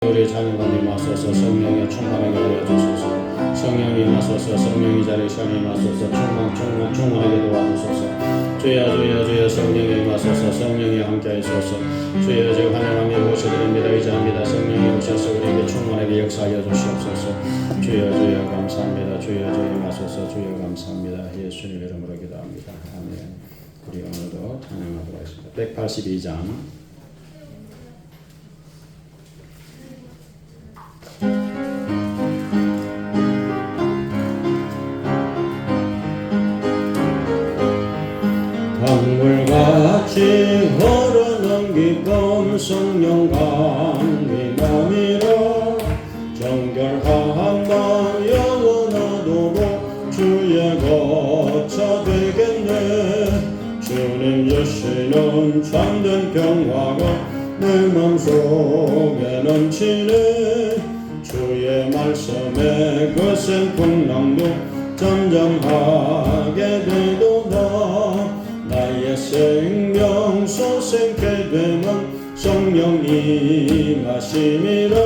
우리 자녀관님 하소서. 성령의 충만하게 하여 주소서. 성령이 하소서. 성령이 자리시하게 하소서. 충만하게 도와주소서. 주여 성령이 하소서. 성령이 함께 하소서. 주여 제가 환영하며 모셔드립니다. 의지합니다. 성령이 오셔서 우리에게 충만하게 역사하여 주시옵소서. 주여 감사합니다. 주여 하소서. 주여 감사합니다. 예수님 이름으로 기도합니다. 아멘. 우리 오늘도 찬양하도록 하겠습니다. 182장 강물같이 흐르는 기쁨 성령 강림함이라 정결한 맘 영원하도록 주의 거처 되겠네. 주님 주시는 참된 평화가 내 맘속에 넘치네. 주의 말씀에 거센 풍랑도 잠잠하게 되도다. 나의 생명 소생케 되면 성령 임하심이라.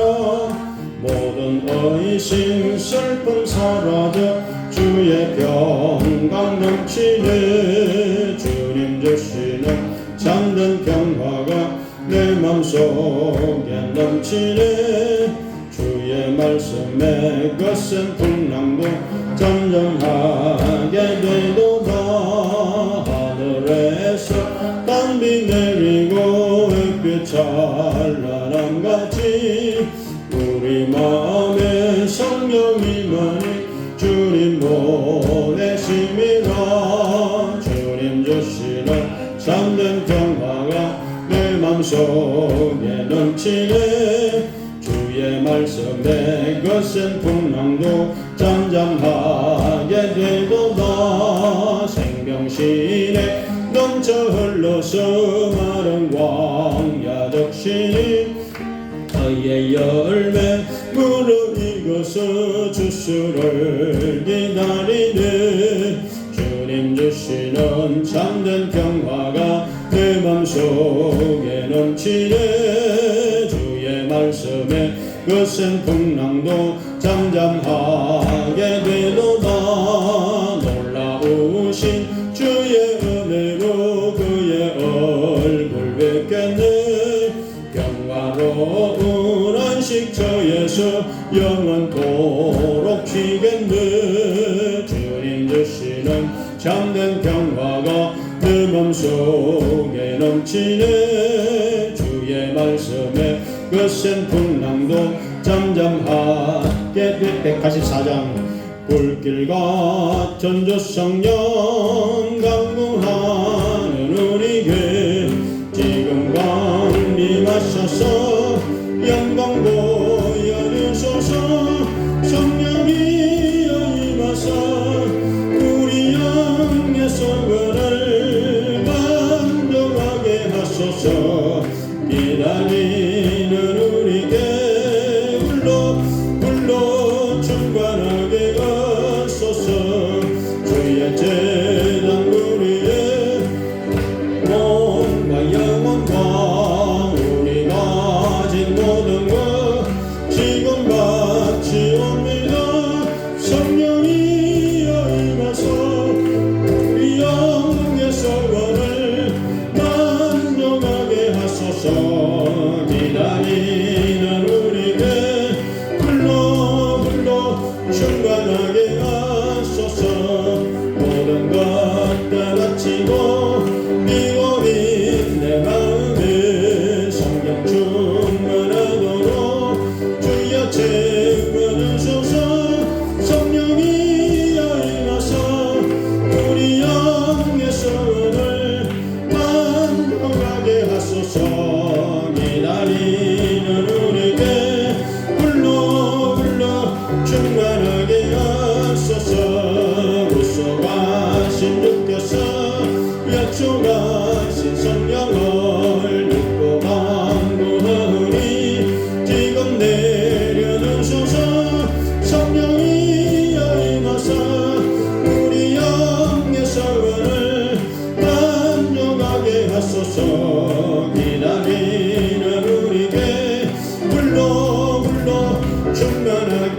모든 의심 슬픔 사라져 주의 평강 넘치네. 주님 주시는 참된 평화가 내 맘속에 넘치네. 주의 말씀에 거센 풍랑도 잠잠하게 되도다. 하늘에서 단비 내리고 햇빛 찬란함같이 우리 마음에 성령이만이 주님 보내심이라. 주님 주시는 참된 평화가 내 맘속에 넘치네. 주의 말씀에 거센 풍랑도 잠잠하게 되도다. 생명신에 넘쳐 흘러서 마른 광야 덕신이 그의 열매 무르익어서 주수를 기다리네. 주님 주시는 참된 평화가 내 맘속에 넘치네. 주의 말씀에 거센 풍랑도 잠잠하게 되도다. 놀라우신 주의 은혜로 그의 얼굴 뵙겠네. 평화로운 안식처에서 영원토록 쉬겠네. 주님 주시는 참된 평화가 내 맘속에 넘치네. 주의 말씀에 거센 풍랑도 잠잠하게 184장 불길 같은 주 성령 강구하는 우리에게 지금 강림하셔서 영광 보여주소서. 성령이 임하사 우리 영의 소원을 만족하게 하소서. 기다리는 우리에게 불러 충만하게 하소서. 주의 재단 우리의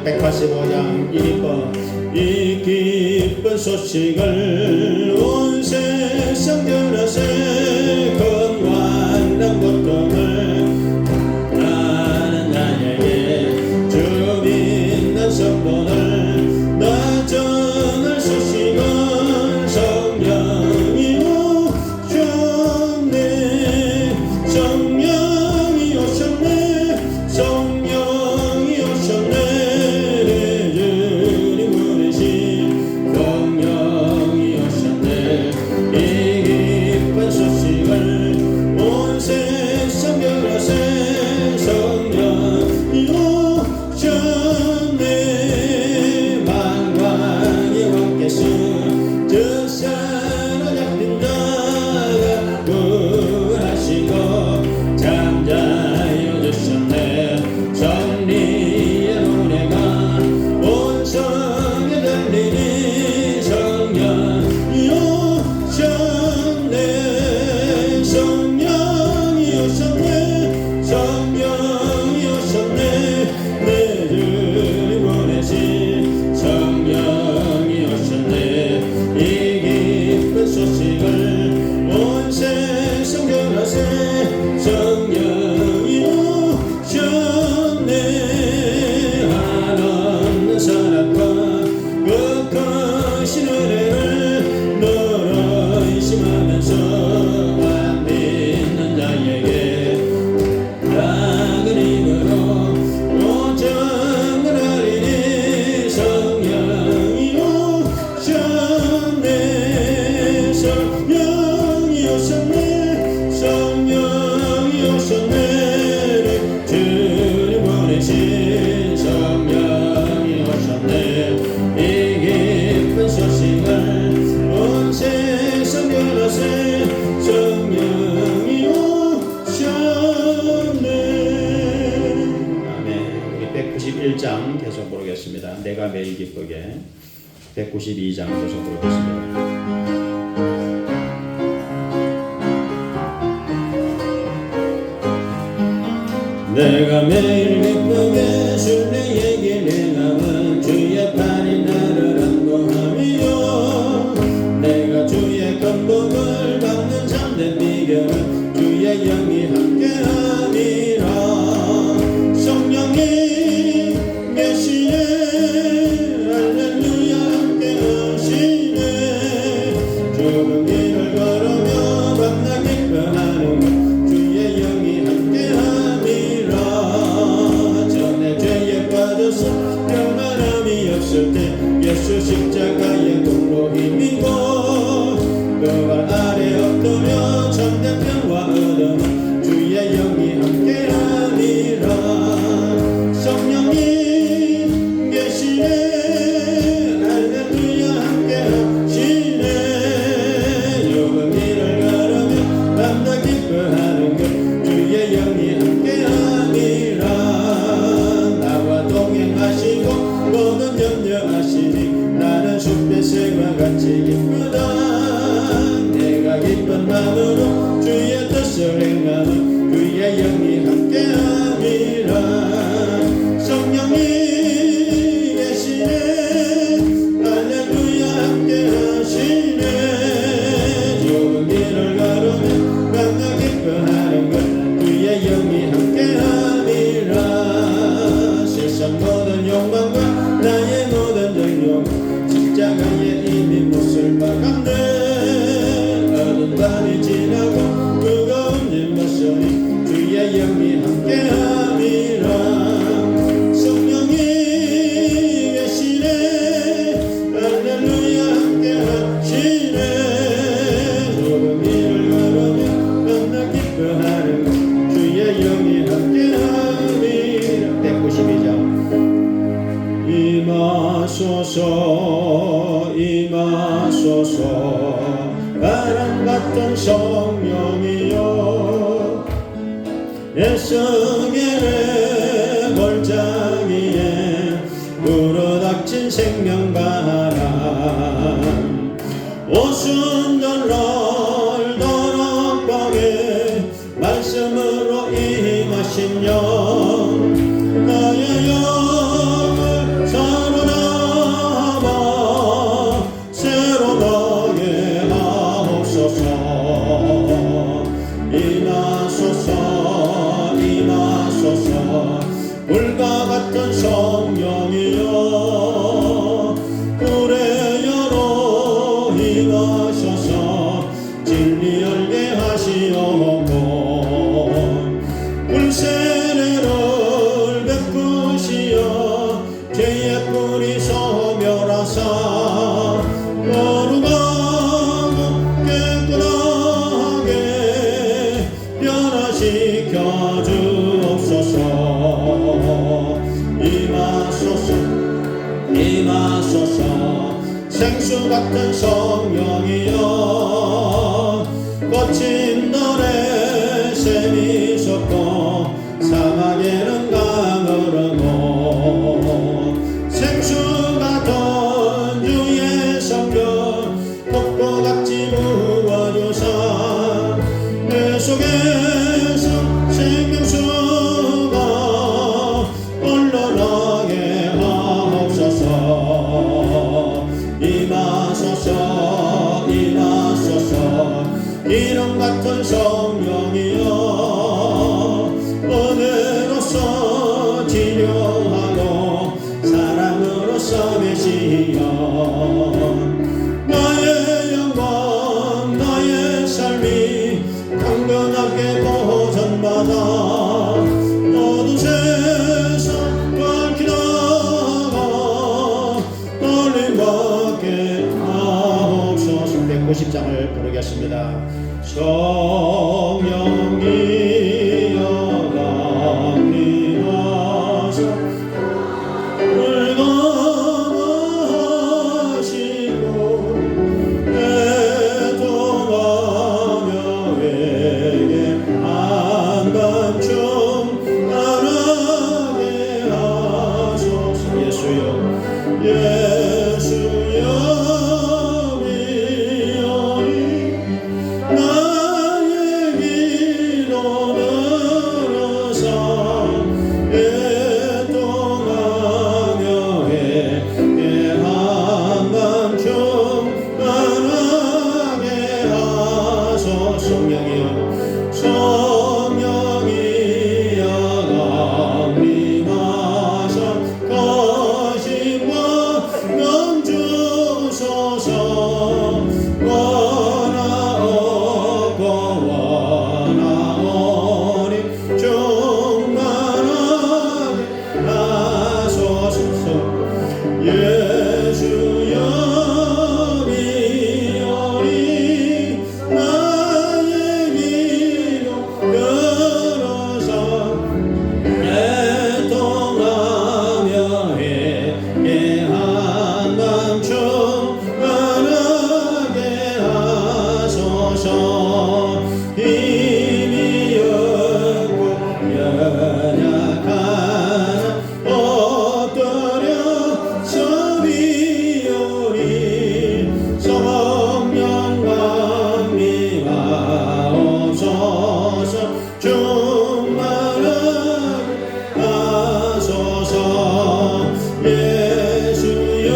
185장 1번 이 기쁜 소식을 온 세상 전하세 건강한 고통을 나는 나에게 주 빛난 성도를 나 전할 소식은 성령이 오셨네 성령이 오셨네 성령이 오셨네 주님 보내신 성령이 오셨네 이 기쁜 소식을 온 세상 전하세 성령이 오셨네 만왕의 왕께서 저 사람 잡힌 자가 구원하시고 잠자여 주셨네 성리의 노래가 온 성에 들리니 성령이 오셨네 성령이 오셨네 성령이 오셨네 내 주님 보내신 성령이 오셨네 이 기쁜 소식을 온 세상 전하세 성령이 오셨네 한없는 사랑과 그 크신 은혜를 너로 의심하면서 안 믿는 자에게 작은 힘으로 오정을 하리니 성령이 오셨네 성령이 오셨네 성령이 오셨네 주님 보내신 성령이 오셨네 이 기쁜 소식을 온 세상 전하세 성령이 오셨네 아멘. 우리 191장 계속 부르겠습니다. 내가 매일 기쁘게 192장 계속 부르겠습니다. 내가 매일 기쁘게 순례의 길 행함은 주의 팔이 나를 안보함이요 내가 주의 건복을 받는 참된 비결은 주의 영이 함께함이라 성령이 계시네 할렐루야 함께하시네 좁은 길을 걸으며 밤낮 기뻐하는 주의 영이 함께함이라 전에 죄에 빠져서 평안함이 없을 때 예수 십자가의 공로 힘이고 그 발 아래 엎드려 참된 평화 얻으면 주의 영이 함께함이라 성령이 계시네 할렐루야 함께하시네 좁은 길을 걸으며 밤낮 기뻐하는 것 주의 영이 함께함이라 나와 동행하시고 모든 염려하시니 나는 숲의 새와 같이 기쁘다 내가 기쁜 마음으로 주의 뜻을 행하는 주의 영이 함께함이라 성령이 계시네 할렐루야 함께하시네 좁은 길을 걸으며 밤낮 기뻐하는 것 주의 영이 함께함이라 세상 모든 욕망과 나의 모든 정욕 십자가에 이미 못을 박았네 어두운 밤이 지나고 무거운 짐 벗으니 주의 영이 함께함이라 성령이 계시네 할렐루야 함께하시네 좁은 길을 걸으며 밤낮 기뻐하는 주의 영이 함께함이라 192장 임하소서 임하소서 바람같은 성령이여 내 성결의 골짜기에 불어닥친 생명바람 오순절 널더럭방에 말씀으로 임하신 영 나의 영을 생수 같은 성령이여 거친 노래 샘이 솟고 사막에는 강으로 생수 같은 주의 성령 폭포같이 부어주사 내 속에서 생명수가 흘러나게 하옵소서. 임하소서 임하소서. 이름 같은 성령이여 은혜로서 치료하고 사랑으로서 메시여 나의 영광 나의 삶이 강건하게 보존받아 모든 세상 밝히다가 떨림받게 하옵소서. 190장을 부르겠습니다. 성령이여 강림하사 물감하시고 애통하며 회개 한밤중 나라게 하소서. 예수여 예수여 미여리 나의 기도 들으사 애통하며 회개 한밤중 나라게 하소서. 성령이여 성령이여 강림하사 거심과 넘주소서. 원하옵고 원하오니 충만하게 하소서. 예수여 미여리 나의 기도 들으사 애통하며 회개한 밤중 나라게 하소서. 힘이 없고 연약하나 엎드려 서비오리 성령 강림하옵소서. 충만하게 하소서. 예수여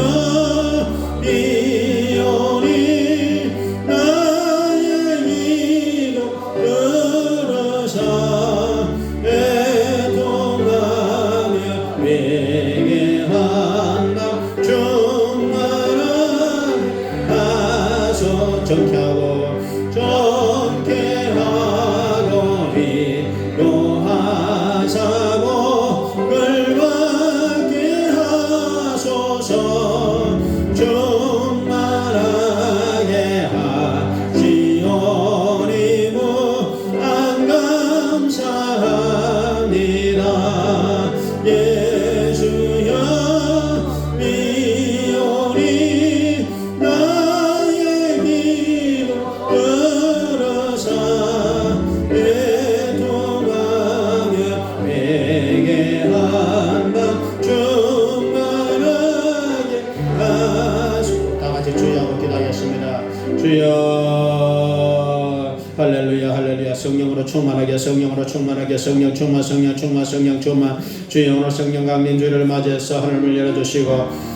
미오리 나의 기도 들으사 애통하며 회개한 밤 충만하게 하소서. 정케하고 위로하사 복을 받게 하소서. 충만하게 하시오니 무한 감사합니다. 예수여 미오리 나의 기도 들으사 애통하며 회개한 밤 충만하게 하소서. 다같이 주여 한번 기도하겠습니다. 주여 할렐루야 할렐루야. 성령으로 충만하게 성령으로 충만하게 성령 충만 성령 충만 성령 충만. 주여 오늘 성령 강림주일을 맞이해서 하늘을 열어주시고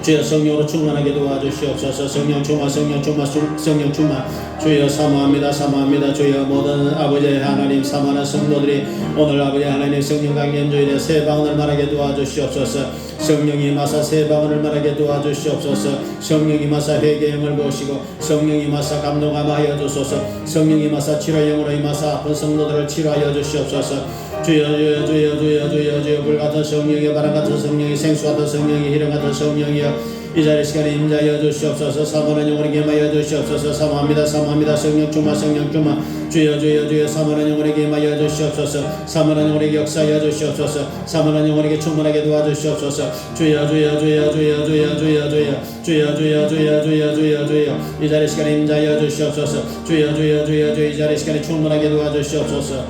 주여 성령으로 충만하게 도와주시옵소서. 성령 충만 성령 충만 성령 충만. 주여 사모합니다 사모합니다. 주여 모든 아버지 하나님 사모하는 성도들이 오늘 아버지 하나님 성령 강림주일에 새 방언을 말하게 도와주시옵소서. 성령이 임하사 새 방언을 말하게 도와주시옵소서. 성령이 임하사 회개의 영을 보시고 성령이 임하사 감동하여 주소서. 성령이 임하사 치료의 영으로 임하사 아픈 성도들을 치료하여 주시옵소서. 주여 주여 주여 주여 주여 주여 불같은 성령이여 바람같은 성령이 생수같은 성령이 희령같은 성령이여 이 자리 시간에 임자여 주시옵소서. 사모하는 영혼에게 임하여 주시옵소서. 사모합니다 사모합니다. 성령 충만 성령 충만 주여 주여 주여 사모하는 영혼에게 임하여 주시옵소서. 사모하는 영혼에게 역사하여 주시옵소서. 사모하는 영혼에게 충만하게 도와주시옵소서. 주여 주여 주여 주여 주여 주여 주여 주여 주여 주여 주여 주여 주여 이 자리 시간에 임자여 주시옵소서. 주여 주여 주여 주여 이 자리 시간에 충만하게 도와주시옵소서.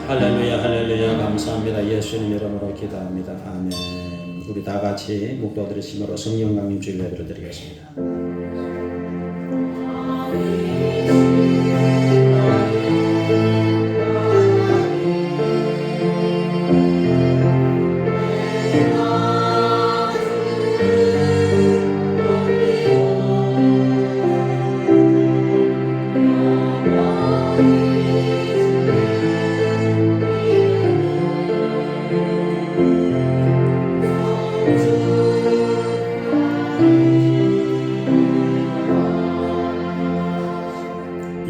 할렐루야 할렐루야 감사합니다. 예수님 이름으로 기도합니다. 아멘. 우리 다 같이 목도들의 힘으로 성령 강림 주일 예배를 드리겠습니다.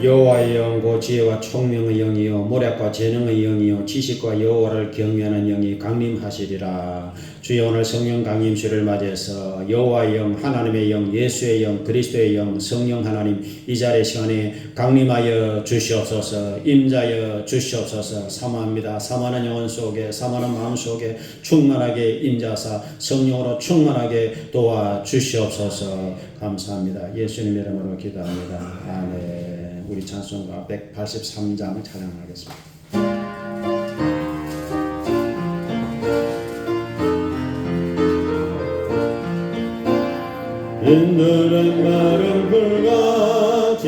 여호와의 영 곧 지혜와 총명의 영이요 모략과 재능의 영이요 지식과 여호와를 경외하는 영이 강림하시리라. 주여 오늘 성령 강림주를 맞이해서 여호와의 영, 하나님의 영, 예수의 영, 그리스도의 영, 성령 하나님 이 자리 시간에 강림하여 주시옵소서. 임자여 주시옵소서. 사모합니다. 사모하는 영혼 속에 사모하는 마음 속에 충만하게 임자사 성령으로 충만하게 도와 주시옵소서. 감사합니다. 예수님 이름으로 기도합니다. 아멘. 우리 찬송가 183장을 찬양하겠습니다. 인들은 마른 불같이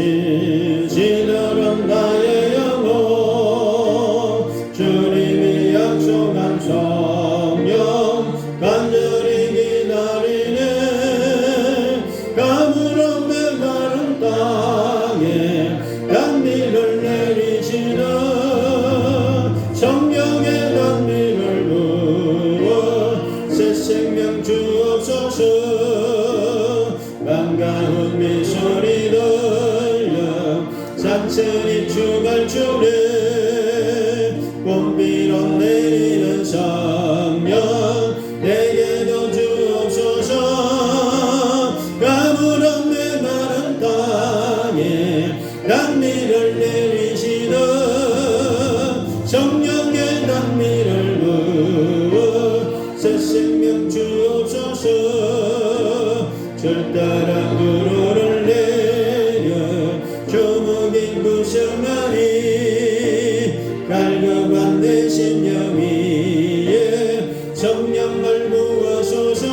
시들은 나의 영혼 주님이 약속한 성령 간절히 기다리네. 가물어 메마른 땅에 단비를 내리시는 성령의 단비를 부어 새 생명 주옵소서. 반가운 미소리 들려 산천이 주갈 주네. 봄비로 내리는 성령 내게도 주옵소서. 가물은 메마른 땅에 단미를 내리시는 성령의 단미를 부어 새 생명 주옵소서. 절따라 구로를 내려 조목인 구성하니 갈급한 내 심령 위에 성령을 부어소서.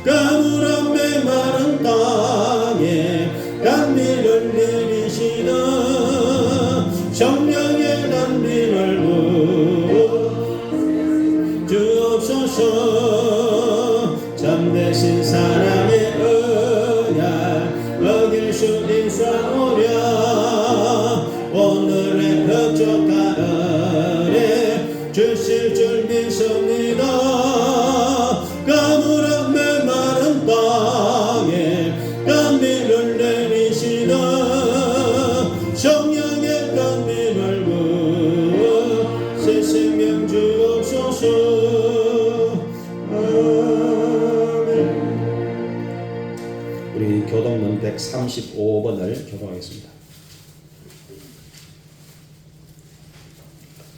가물은 메마른 땅에 단비를 내리시는 성령의 단비를 부어 주옵소서. 참되신 사랑의 언약 어길 수 있사오랴. 오늘의 흡족한 은혜 주실 줄 믿습니다. 가물은 메마른 땅에 단비를 내리시는 성령의 단비를 부어 새 생명 주옵소서. 우리 교동문 135번을 교독하겠습니다.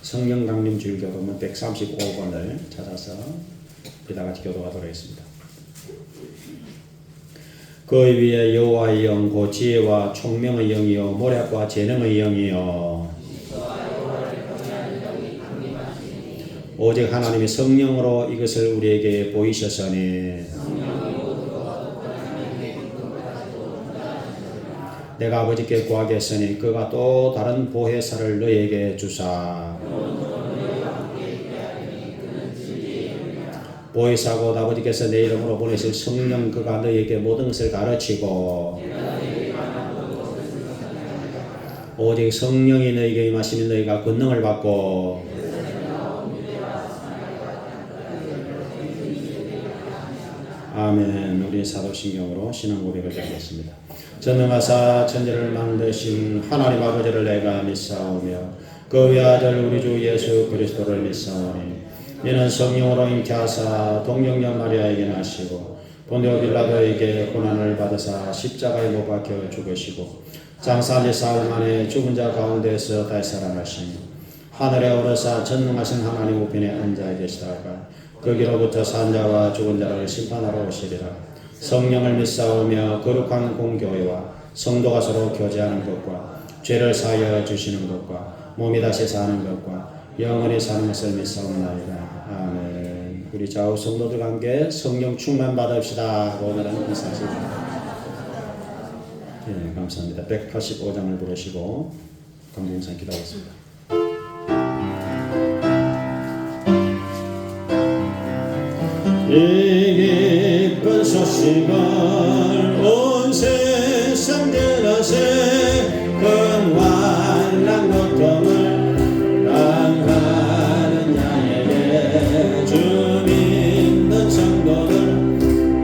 성령 강림 주일 교동문 135번을 찾아서 우리 다 같이 교독하도록 하겠습니다. 그 위에 여호와의 영 곧 지혜와 총명의 영이요 모략과 재능의 영이요 오직 하나님이 성령으로 이것을 우리에게 보이셨으니 내가 아버지께 구하겠으니 그가 또 다른 보혜사를 너희에게 주사. 보혜사 곧 아버지께서 내 이름으로 보내실 성령 그가 너희에게 모든 것을 가르치고 오직 성령이 너희에게 임하시면 너희가 권능을 받고 아멘. 우리 사도신경으로 신앙 고백을 드리겠습니다. 전능하사 천지를 만드신 하나님 아버지를 내가 믿사오며 그 외아들 우리 주 예수 그리스도를 믿사오니 이는 성령으로 잉태하사 동정녀 마리아에게 나시고 본디오 빌라도에게 고난을 받으사 십자가에 못 박혀 죽으시고 장사지 사흘 만에 죽은 자 가운데서 다시 살아나시니 하늘에 오르사 전능하신 하나님 우편에 앉아 계시다가 거기로부터 산 자와 죽은 자를 심판하러 오시리라. 성령을 믿사오며 거룩한 공교회와 성도가 서로 교제하는 것과 죄를 사하여 주시는 것과 몸이 다시 사는 것과 영원히 사는 것을 믿사옵나이다. 아멘. 우리 좌우 성도들 함께 성령 충만 받읍시다 하고 오늘은 인사하시죠. 예, 감사합니다. 185장을 부르시고 감동상 기도하겠습니다. 이 기쁜 소식을 온 세상 들으세 큰 환난 고통을 당하는 자에게 주 믿는 성도들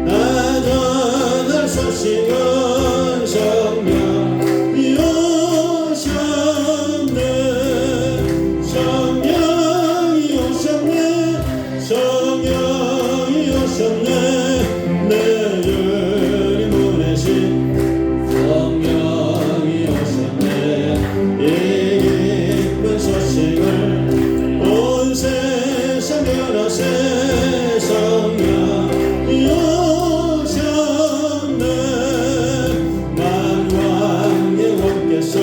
나 전할 소식은 성령이 오셨네 성령이 오셨네 성령이 오셨네 내 주님 보내신 성령이 오셨네 이 기쁜 소식을 온 세상 들으세 성령이 오셨네 만왕의 왕께서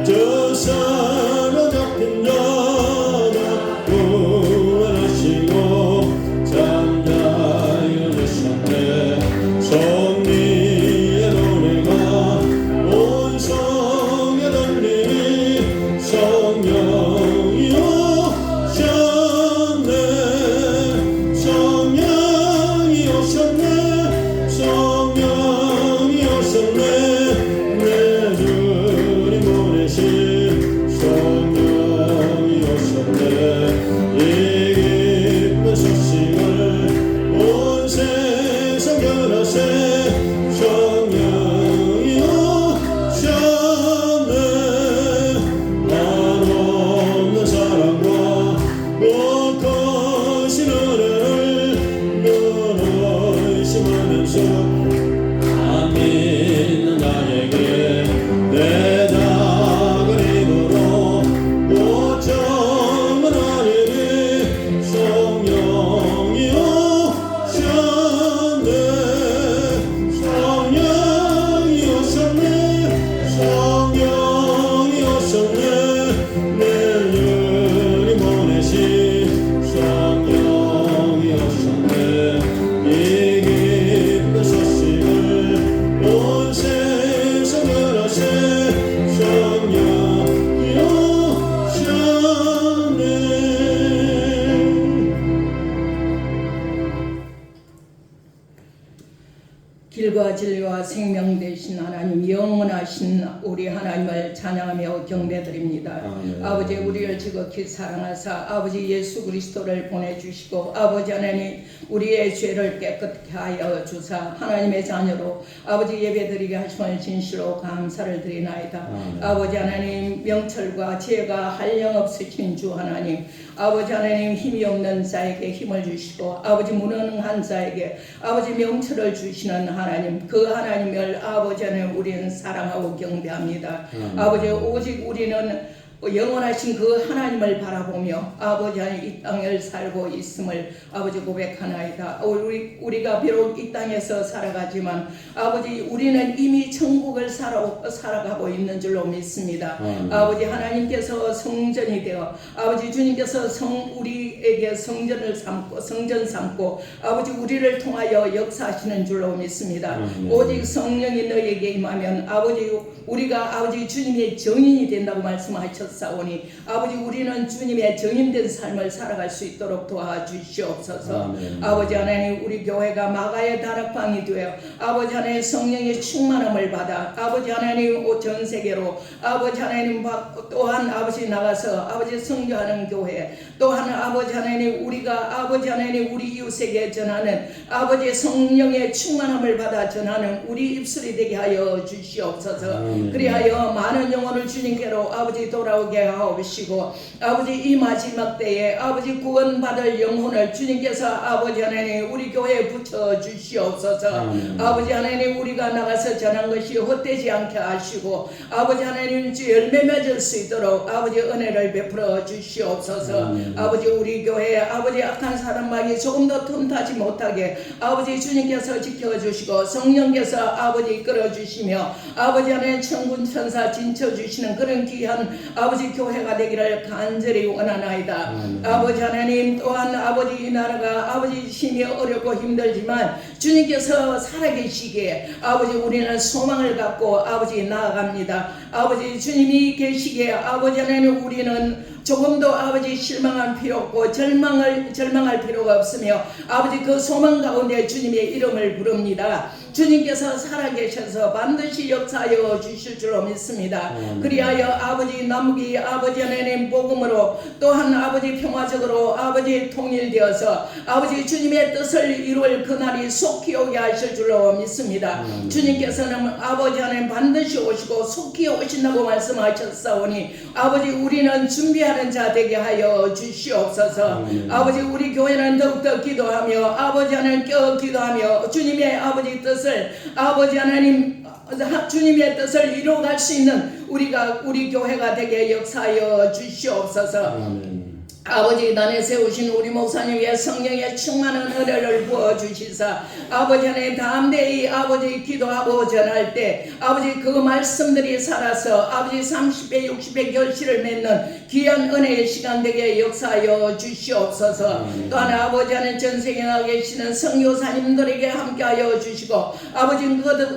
저 서로 잡힌 자를 구원하시고 잠자여 주셨네 성리의 노래가 온 성에 들리니 성령이 오셨네 성령이 오셨네 성령이 오셨네 내 주님 보내신 성령이 오셨네 이 기쁜 소식을 온 세상 들으세 성령이 오셨네 한없는 사랑과 못 거신 은혜를 늘 의심하면서 안 믿는 자에게 내 작은 입으로 오청은 하리니 성령이 오셨네 성령이 오셨네 성령이 오셨네 내 주님 보내신 성령이 오셨네 이 기쁜 소식을 온 세상 들으세 성령이 오셨네. 길과 진리와 생명 되신 하나님 영원하신 우리 하나님을 찬양하며 경배드립니다. 아멘. 아버지 우리를 지극히 사랑하사 아버지 예수 그리스도를 보내주시고 아버지 하나님 우리의 죄를 깨끗게 하여 주사 하나님의 자녀로 아버지 예배드리게 하심을 진실로 감사를 드리나이다. 아멘. 아버지 하나님 명철과 지혜가 한량없으신 주 하나님 아버지 하나님 힘이 없는 자에게 힘을 주시고 아버지 무능한 자에게 아버지 명철을 주시는 하나님 그 하나님을 아버지 하나님 우리는 사랑하고 경배합니다. 아버지 오직 우리는 영원하신 그 하나님을 바라보며 아버지 하나님 이 땅을 살고 있음을 아버지 고백하나이다. 우리가 비록 이 땅에서 살아가지만 아버지 우리는 이미 천국을 살아가고 있는 줄로 믿습니다. 아버지 하나님께서 성전이 되어 아버지 주님께서 우리에게 성전 삼고 아버지 우리를 통하여 역사하시는 줄로 믿습니다. 오직 성령이 너에게 임하면 아버지 우리가 아버지 주님의 증인이 된다고 말씀하셨사오니 아버지 우리는 주님의 증인된 삶을 살아갈 수 있도록 도와주시옵소서. 아멘. 아버지 하나님 우리 교회가 마가의 다락방이 되어 아버지 하나님 성령의 충만함을 받아 아버지 하나님 전 세계로 아버지 하나님 또한 아버지 나가서 아버지 선교하는 교회 또한 아버지 하나님 우리가 아버지 아버지 하나님 우리 이웃에게 전하는 아버지 성령의 충만함을 받아 전하는 우리 입술이 되게 하여 주시옵소서. 그리하여 많은 영혼을 주님께로 아버지 돌아오게 하옵시고 아버지 이 마지막 때에 아버지 구원받을 영혼을 주님께서 아버지 하나님 우리 교회에 붙여 주시옵소서. 아버지 하나님 우리가 나가서 전한 것이 헛되지 않게 하시고 아버지 하나님 주 열매 맺을 수 있도록 아버지 은혜를 베풀어 주시옵소서. 아버지 우리 교회에 아버지 악한 사람마귀 조금도 틈타지 못하게 아버지 주님께서 지켜주시고 성령께서 아버지 이끌어주시며 아버지 하나님 천군 천사 진쳐주시는 그런 귀한 아버지 교회가 되기를 간절히 원하나이다. 아버지 하나님 또한 아버지 이 나라가 아버지 힘이 어렵고 힘들지만 주님께서 살아계시기에 아버지 우리는 소망을 갖고 아버지 나아갑니다. 아버지 주님이 계시기에 아버지 하나님 우리는 조금도 아버지 실망할 필요 없고 절망할 필요가 없으며 아버지 그 소망 가운데 주님의 이름을 부릅니다. 주님께서 살아계셔서 반드시 역사하여 주실 줄로 믿습니다. 그리하여 아버지 남기 아버지 하나님 복음으로 또한 아버지 평화적으로 아버지 통일되어서 아버지 주님의 뜻을 이룰 그날이 속히 오게 하실 줄로 믿습니다. 주님께서는 아버지 하나님 반드시 오시고 속히 오신다고 말씀하셨사오니 아버지 우리는 준비하는 자 되게 하여 주시옵소서. 아버지 우리 교회는 더욱더 기도하며 아버지 하나님 기도하며 주님의 아버지 뜻을 아버지 하나님 주님의 뜻을 이루어갈 수 있는 우리 교회가 되게 역사하여 주시옵소서. 아버지 단에 세우신 우리 목사님 위에 성령의 충만한 은혜를 부어주시사 아버지 하나님 담대히 아버지 기도하고 전할 때 아버지 그 말씀들이 살아서 아버지 30배 60배 결실을 맺는 귀한 은혜의 시간 되게 역사하여 주시옵소서. 또한 아버지 하나님 전세계에 나가 계시는 선교사님들에게 함께하여 주시고 아버지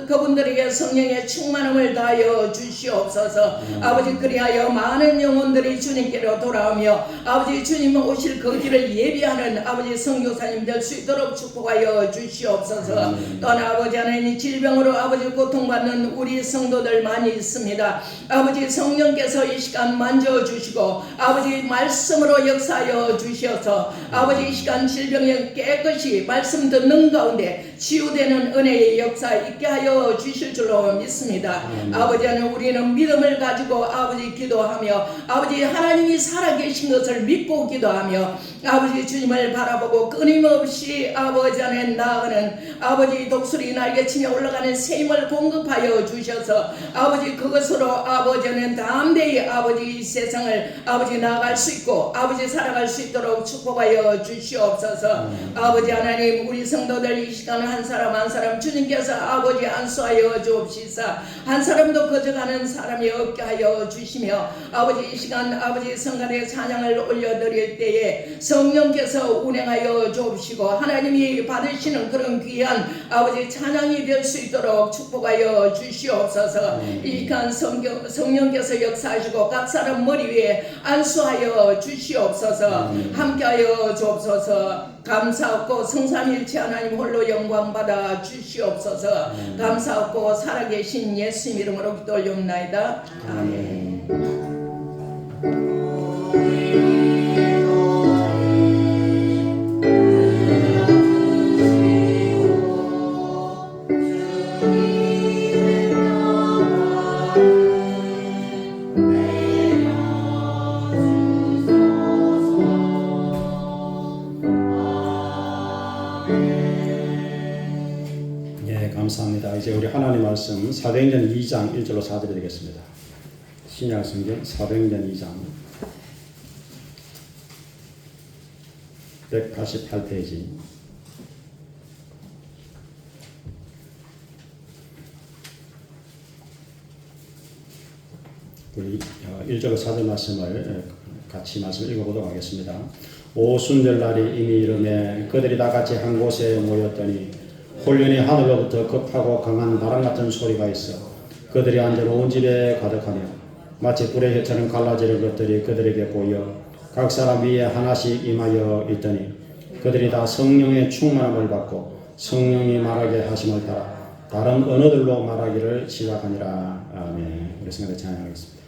그분들에게 성령의 충만함을 다하여 주시옵소서. 아버지 그리하여 많은 영혼들이 주님께로 돌아오며 아버지 주님 오실 그 길을 예비하는 아버지 선교사님 될 수 있도록 축복하여 주시옵소서. 또한 아버지 하나님 질병으로 아버지 고통받는 우리 성도들 많이 있습니다. 아버지 성령께서 이 시간 만져주시고 아버지 말씀으로 역사하여 주셔서 아버지 이 시간 질병에 깨끗이 말씀 듣는 가운데 치유되는 은혜의 역사 있게 하여 주실 줄로 믿습니다. 아버지 하나님 우리는 믿음을 가지고 아버지 기도하며 아버지 하나님이 살아계신 것을 믿고 기도하며 아버지 주님을 바라보고 끊임없이 아버지 안에 나아가는 아버지 독수리 날개치며 올라가는 새 힘을 공급하여 주셔서 아버지 그것으로 아버지 안에 담대히 아버지 이 세상을 아버지 나아갈 수 있고 아버지 살아갈 수 있도록 축복하여 주시옵소서. 아버지 하나님 우리 성도들 이 시간 한 사람 한 사람 주님께서 아버지 안수하여 주옵시사 한 사람도 거저가는 사람이 없게 하여 주시며 아버지 이 시간 아버지 성간의 찬양을 올려드릴 때에 성령께서 운행하여 주옵시고 하나님이 받으시는 그런 귀한 아버지 찬양이 될 수 있도록 축복하여 주시옵소서. 이 시간 성령께서 역사하시고 각 사람 머리 위에 안수하여 주시옵소서. 함께하여 주옵소서. 감사하고 성삼일체 하나님 홀로 영광 받아 주시옵소서. 감사하고 살아계신 예수 이름으로 기도 올려옵나이다. 아멘. 감사합니다. 이제 우리 하나님 말씀 사도행전 2장 1절로 4절이 되겠습니다. 신약성경 사도행전 2장 188페이지 우리 1절로 4절 말씀을 같이 말씀 읽어보도록 하겠습니다. 오순절날이 이미 이르매 그들이 다 같이 한 곳에 모였더니 홀련히 하늘로부터 급하고 강한 바람 같은 소리가 있어 그들이 앉아 온 집에 가득하며 마치 불의 혀처럼 갈라지는 것들이 그들에게 보여 각 사람 위에 하나씩 임하여 있더니 그들이 다 성령의 충만함을 받고 성령이 말하게 하심을 따라 다른 언어들로 말하기를 시작하니라. 아멘. 우리 성도들 찬양하겠습니다.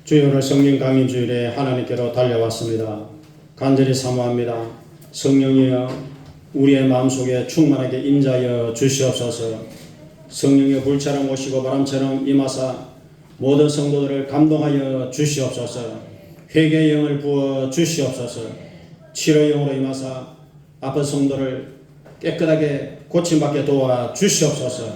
주여 오늘 성령 강림 주일에 하나님께로 달려왔습니다. 간절히 사모합니다. 성령이여 우리의 마음속에 충만하게 임자여 주시옵소서. 성령의 불처럼 오시고 바람처럼 임하사 모든 성도들을 감동하여 주시옵소서. 회개의 영을 부어 주시옵소서. 치료의 영으로 임하사 아픈 성도를 깨끗하게 고침받게 도와 주시옵소서.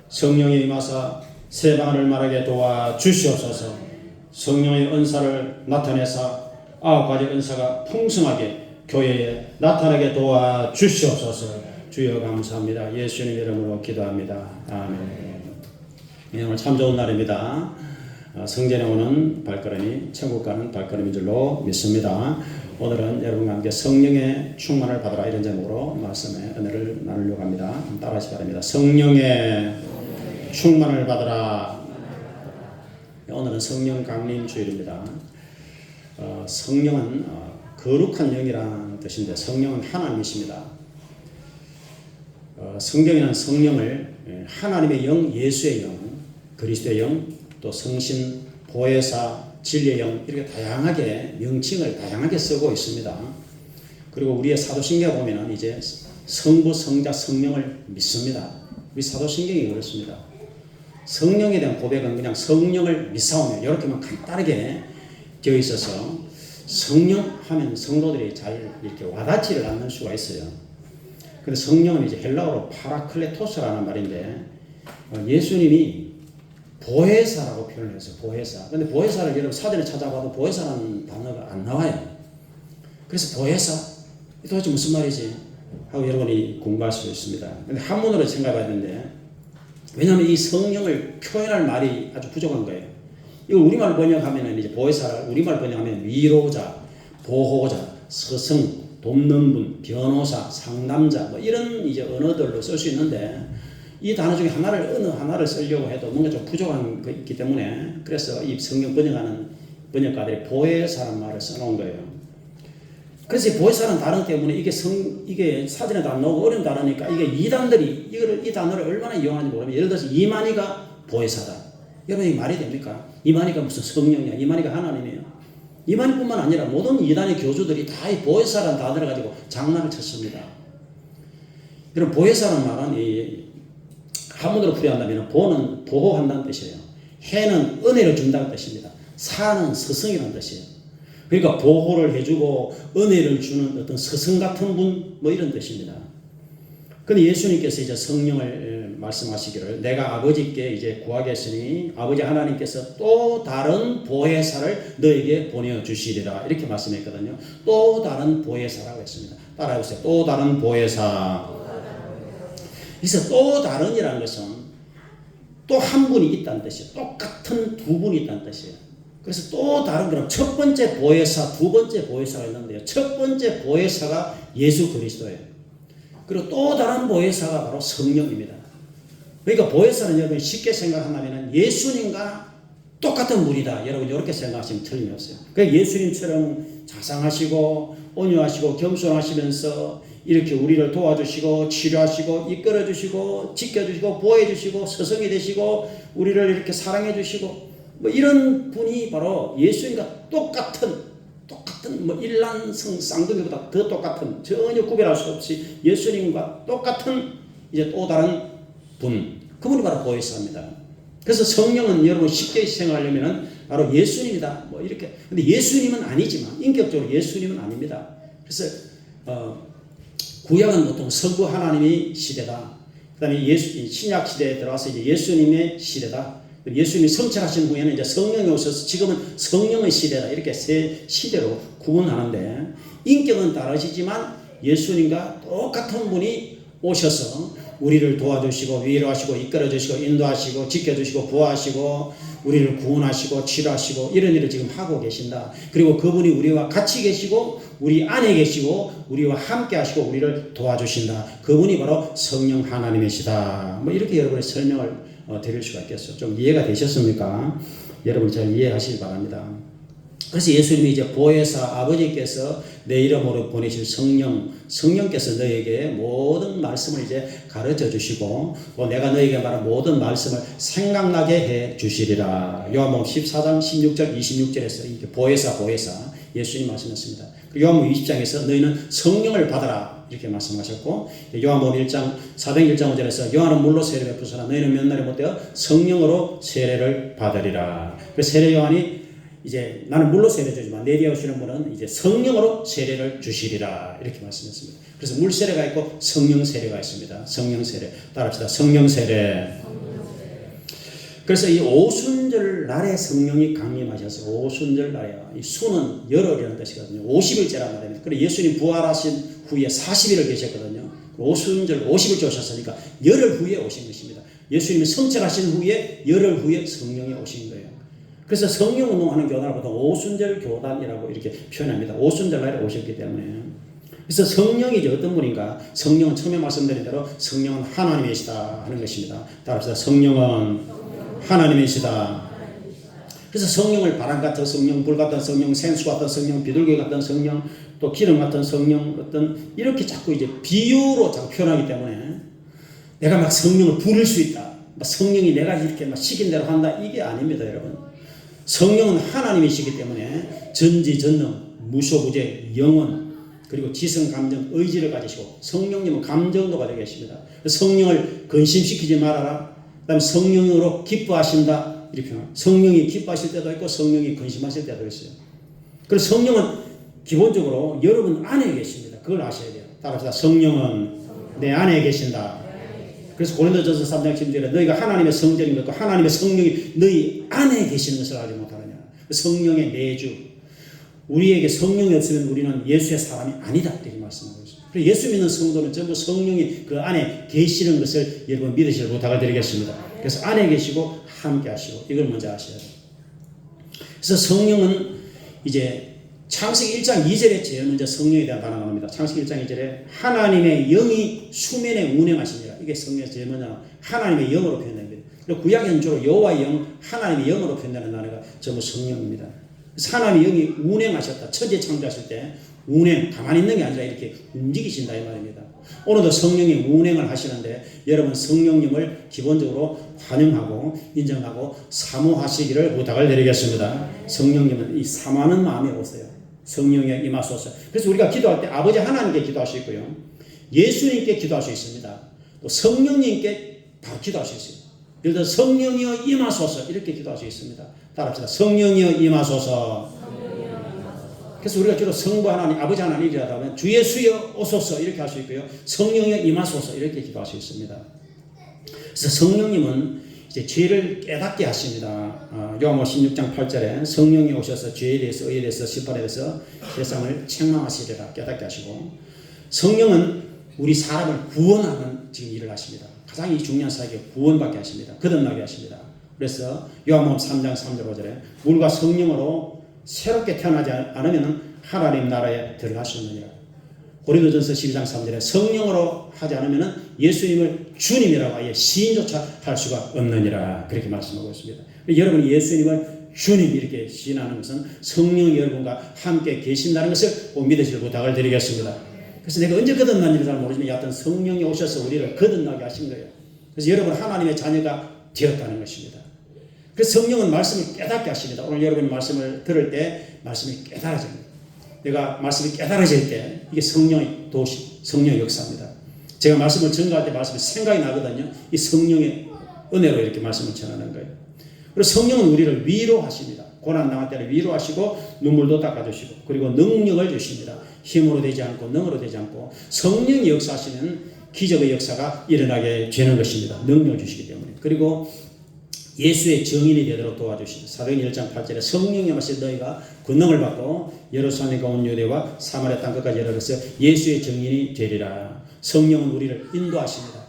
성령이 임하사 새 방언을 말하게 도와 주시옵소서. 성령의 은사를 나타내사 9가지 은사가 풍성하게 교회에 나타나게 도와 주시옵소서. 주여 감사합니다. 예수님 이름으로 기도합니다. 아멘. 네, 오늘 참 좋은 날입니다. 성전에 오는 발걸음이 천국 가는 발걸음인 줄로 믿습니다. 오늘은 여러분과 함께 성령의 충만을 받으라 이런 제목으로 말씀의 은혜를 나누려고 합니다. 따라하시기 바랍니다. 성령의 충만을 받으라. 오늘은 성령 강림 주일입니다. 성령은 거룩한 영이라는 뜻인데 성령은 하나님이십니다. 성경에는 성령을 하나님의 영, 예수의 영, 그리스도의 영, 또 성신, 보혜사, 진리의 영 이렇게 다양하게 명칭을 다양하게 쓰고 있습니다. 그리고 우리의 사도신경에 보면은 이제 성부, 성자, 성령을 믿습니다. 우리 사도신경이 그렇습니다. 성령에 대한 고백은 그냥 성령을 믿사오며 이렇게만 간단하게 되어 있어서 성령 하면 성도들이 잘 이렇게 와닿지를 않는 수가 있어요. 근데 성령은 이제 헬라어로 파라클레토스라는 말인데 예수님이 보혜사라고 표현을 했어요. 보혜사. 근데 보혜사를 여러분 사전에 찾아봐도 보혜사라는 단어가 안 나와요. 그래서 보혜사 도대체 무슨 말이지? 하고 여러분이 궁금할 수 있습니다. 근데 한문으로 생각해야 되는데 왜냐하면 이 성령을 표현할 말이 아주 부족한 거예요. 이거 우리말 번역하면 이제 보혜사를 우리말 번역하면 위로자, 보호자, 스승, 돕는 분, 변호사, 상담자 뭐 이런 이제 언어들로 쓸 수 있는데 이 단어 중에 어느 하나를 쓰려고 해도 뭔가 좀 부족한 게 있기 때문에 그래서 이 성경 번역하는 번역가들이 보혜사라는 말을 써놓은 거예요. 그래서 보혜사라는 단어 때문에 이게 사전에도 안 나오고 어려운 단어니까 이게 이단들이 이 단어를 얼마나 이용하는지 모르면 예를 들어서 이만희가 보혜사다. 여러분 이게 말이 됩니까? 이만희가 무슨 성령이야? 이만희가 하나님이에요? 이만희뿐만 아니라 모든 이단의 교주들이 다 이 보혜사라는 단어를 가지고 장난을 쳤습니다. 여러분 보혜사라는 말은 이 한문으로 풀이한다면 보는 보호한다는 뜻이에요. 해는 은혜를 준다는 뜻입니다. 사는 스승이라는 뜻이에요. 그러니까 보호를 해주고 은혜를 주는 어떤 스승 같은 분 뭐 이런 뜻입니다. 근데 예수님께서 이제 성령을 말씀하시기를 내가 아버지께 이제 구하겠으니 아버지 하나님께서 또 다른 보혜사를 너에게 보내주시리라 이렇게 말씀했거든요. 또 다른 보혜사라고 했습니다. 따라해보세요. 또 다른 보혜사. 그래서 또 다른이라는 것은 또 한 분이 있다는 뜻이에요. 똑같은 두 분이 있다는 뜻이에요. 그래서 또 다른 그럼 첫 번째 보혜사, 두 번째 보혜사가 있는데요. 첫 번째 보혜사가 예수 그리스도예요. 그리고 또 다른 보혜사가 바로 성령입니다. 그러니까 보혜사는 여러분 쉽게 생각한다면 예수님과 똑같은 분이다. 여러분 이렇게 생각하시면 틀림이 없어요. 그러니까 예수님처럼 자상하시고 온유하시고 겸손하시면서 이렇게 우리를 도와주시고 치료하시고 이끌어주시고 지켜주시고 보호해주시고 스승이 되시고 우리를 이렇게 사랑해주시고 뭐 이런 분이 바로 예수님과 똑같은 뭐 일란성 쌍둥이보다 더 똑같은 전혀 구별할 수 없이 예수님과 똑같은 이제 또 다른 분 그분이 바로 보혜사입니다. 그래서 성령은 여러분 쉽게 생각하려면은 바로 예수님이다 뭐 이렇게 근데 예수님은 아니지만 인격적으로 예수님은 아닙니다. 그래서 구약은 보통 성부 하나님의 시대다. 그다음에 신약 시대에 들어와서 이제 예수님의 시대다. 예수님이 성찰하신 후에는 이제 성령이 오셔서 지금은 성령의 시대다. 이렇게 세 시대로 구분하는데 인격은 다르시지만 예수님과 똑같은 분이 오셔서 우리를 도와주시고 위로하시고 이끌어주시고 인도하시고 지켜주시고 보호하시고 우리를 구원하시고 치료하시고 이런 일을 지금 하고 계신다. 그리고 그분이 우리와 같이 계시고 우리 안에 계시고 우리와 함께 하시고 우리를 도와주신다. 그분이 바로 성령 하나님이시다. 뭐 이렇게 여러분의 설명을 드릴 수가 있겠어요. 좀 이해가 되셨습니까? 여러분 잘 이해하시기 바랍니다. 그래서 예수님이 이제 보혜사 아버지께서 내 이름으로 보내실 성령께서 너에게 모든 말씀을 이제 가르쳐 주시고 또 내가 너에게 말한 모든 말씀을 생각나게 해 주시리라. 요한복음 14장 16절 26절에서 이렇게 보혜사 예수님 말씀하셨습니다. 요한복음 20장에서 너희는 성령을 받아라 이렇게 말씀하셨고, 요한복음 1장 4장 1장 5절에서 요한은 물로 세례를 베푸시나 너희는 몇 날에 못되어 성령으로 세례를 받으리라. 그래서 세례 요한이 이제 나는 물로 세례 주지만 내 뒤에 오시는 분은 이제 성령으로 세례를 주시리라 이렇게 말씀했습니다. 그래서 물 세례가 있고 성령 세례가 있습니다. 성령 세례 따라합시다. 성령 세례. 그래서 이 오순절 날에 성령이 강림하셔서 오순절 날에요. 이 수는 열흘이라는 뜻이거든요. 50일째란 말입니다. 그리고 예수님 부활하신 후에 40일을 계셨거든요. 오순절 50일째 오셨으니까 열흘 후에 오신 것입니다. 예수님이 성찰하신 후에 열흘 후에 성령이 오신 거예요. 그래서 성령 운동하는 교단을 보통 오순절 교단이라고 이렇게 표현합니다. 오순절 날에 오셨기 때문에. 그래서 성령이 이제 어떤 분인가? 성령은 처음에 말씀드린 대로 성령은 하나님이시다 하는 것입니다. 따라서 성령은 하나님이시다. 그래서 성령을 바람 같은 성령, 불 같은 성령, 생수 같은 성령, 비둘기 같은 성령, 또 기름 같은 성령, 어떤 이렇게 자꾸 이제 비유로 자꾸 표현하기 때문에 내가 막 성령을 부릴 수 있다. 막 성령이 내가 이렇게 막 시킨 대로 한다. 이게 아닙니다, 여러분. 성령은 하나님이시기 때문에 전지전능, 무소부재, 영원, 그리고 지성, 감정, 의지를 가지시고 성령님은 감정도 가지고 계십니다. 성령을 근심시키지 말아라. 그 다음에 성령으로 기뻐하신다. 이렇게 표현합니다. 성령이 기뻐하실 때도 있고 성령이 근심하실 때도 있어요. 그래서 성령은 기본적으로 여러분 안에 계십니다. 그걸 아셔야 돼요. 따라합시다. 성령은 내 안에 계신다. 그래서 고린도전서 3장 10절에 너희가 하나님의 성전인 것과 하나님의 성령이 너희 안에 계시는 것을 알지 못하느냐. 성령의 내주. 우리에게 성령이 없으면 우리는 예수의 사람이 아니다. 이렇게 말씀하고 있습니다. 그래서 예수 믿는 성도는 전부 성령이 그 안에 계시는 것을 여러분 믿으실 부탁을 드리겠습니다. 그래서 안에 계시고 함께 하시고 이걸 먼저 아셔야 돼요. 그래서 성령은 이제 창세기 1장 2절에 제일 먼저 성령에 대한 단어가 나옵니다. 창세기 1장 2절에 하나님의 영이 수면에 운행하시니라. 이게 성령에서 제일 먼저 하나님의 영으로 표현됩니다. 그리고 구약에는 주로 여호와의 영, 하나님의 영으로 표현되는 단어가 전부 성령입니다. 그래서 하나님의 영이 운행하셨다. 천지 창조하실 때 운행, 가만히 있는 게 아니라 이렇게 움직이신다 이 말입니다. 오늘도 성령이 운행을 하시는데 여러분 성령님을 기본적으로 환영하고 인정하고 사모하시기를 부탁을 드리겠습니다. 성령님은 이 사모하는 마음에 오세요. 성령에 임하소서. 그래서 우리가 기도할 때 아버지 하나님께 기도할 수 있고요. 예수님께 기도할 수 있습니다. 또 성령님께 바로 기도할 수 있어요. 예를 들어 성령이여 임하소서 이렇게 기도할 수 있습니다. 따라합시다. 성령이여 임하소서. 그래서 우리가 주로 성부 하나님, 아버지 하나님이라고 하면 주 예수여 오소서 이렇게 할 수 있고요. 성령여 임하소서 이렇게 기도할 수 있습니다. 그래서 성령님은 이제 죄를 깨닫게 하십니다. 요한복음 16장 8절에 성령이 오셔서 죄에 대해서, 의에 대해서, 심판에 대해서 세상을 책망하시리라 깨닫게 하시고, 성령은 우리 사람을 구원하는 지금 일을 하십니다. 가장 이 중요한 사역이 구원받게 하십니다. 거듭나게 하십니다. 그래서 요한복음 3장 3절 5절에 물과 성령으로 새롭게 태어나지 않으면 하나님 나라에 들어갈 수 없느니라. 고린도전서 12장 3절에 성령으로 하지 않으면 예수님을 주님이라고 아예 시인조차 할 수가 없느니라. 그렇게 말씀하고 있습니다. 여러분이 예수님을 주님 이렇게 시인하는 것은 성령이 여러분과 함께 계신다는 것을 꼭 믿으실 부탁을 드리겠습니다. 그래서 내가 언제 거듭난지는 잘 모르지만 여하튼 성령이 오셔서 우리를 거듭나게 하신 거예요. 그래서 여러분 하나님의 자녀가 되었다는 것입니다. 그래서 성령은 말씀을 깨닫게 하십니다. 오늘 여러분이 말씀을 들을 때 말씀이 깨달아집니다. 내가 말씀이 깨달아질 때 이게 성령의 도시, 성령의 역사입니다. 제가 말씀을 전가할 때 말씀이 생각이 나거든요. 이 성령의 은혜로 이렇게 말씀을 전하는 거예요. 그리고 성령은 우리를 위로하십니다. 고난당할 때는 위로하시고 눈물도 닦아주시고 그리고 능력을 주십니다. 힘으로 되지 않고 능으로 되지 않고 성령이 역사하시는 기적의 역사가 일어나게 되는 것입니다. 능력을 주시기 때문에. 그리고 예수의 증인이 되도록 도와주십니다. 사도행전 1장 8절에 성령이 하신 너희가 권능을 받고 예루살렘과 온 유대와 사마리아 땅끝까지 이르러서 예수의 증인이 되리라. 성령은 우리를 인도하십니다.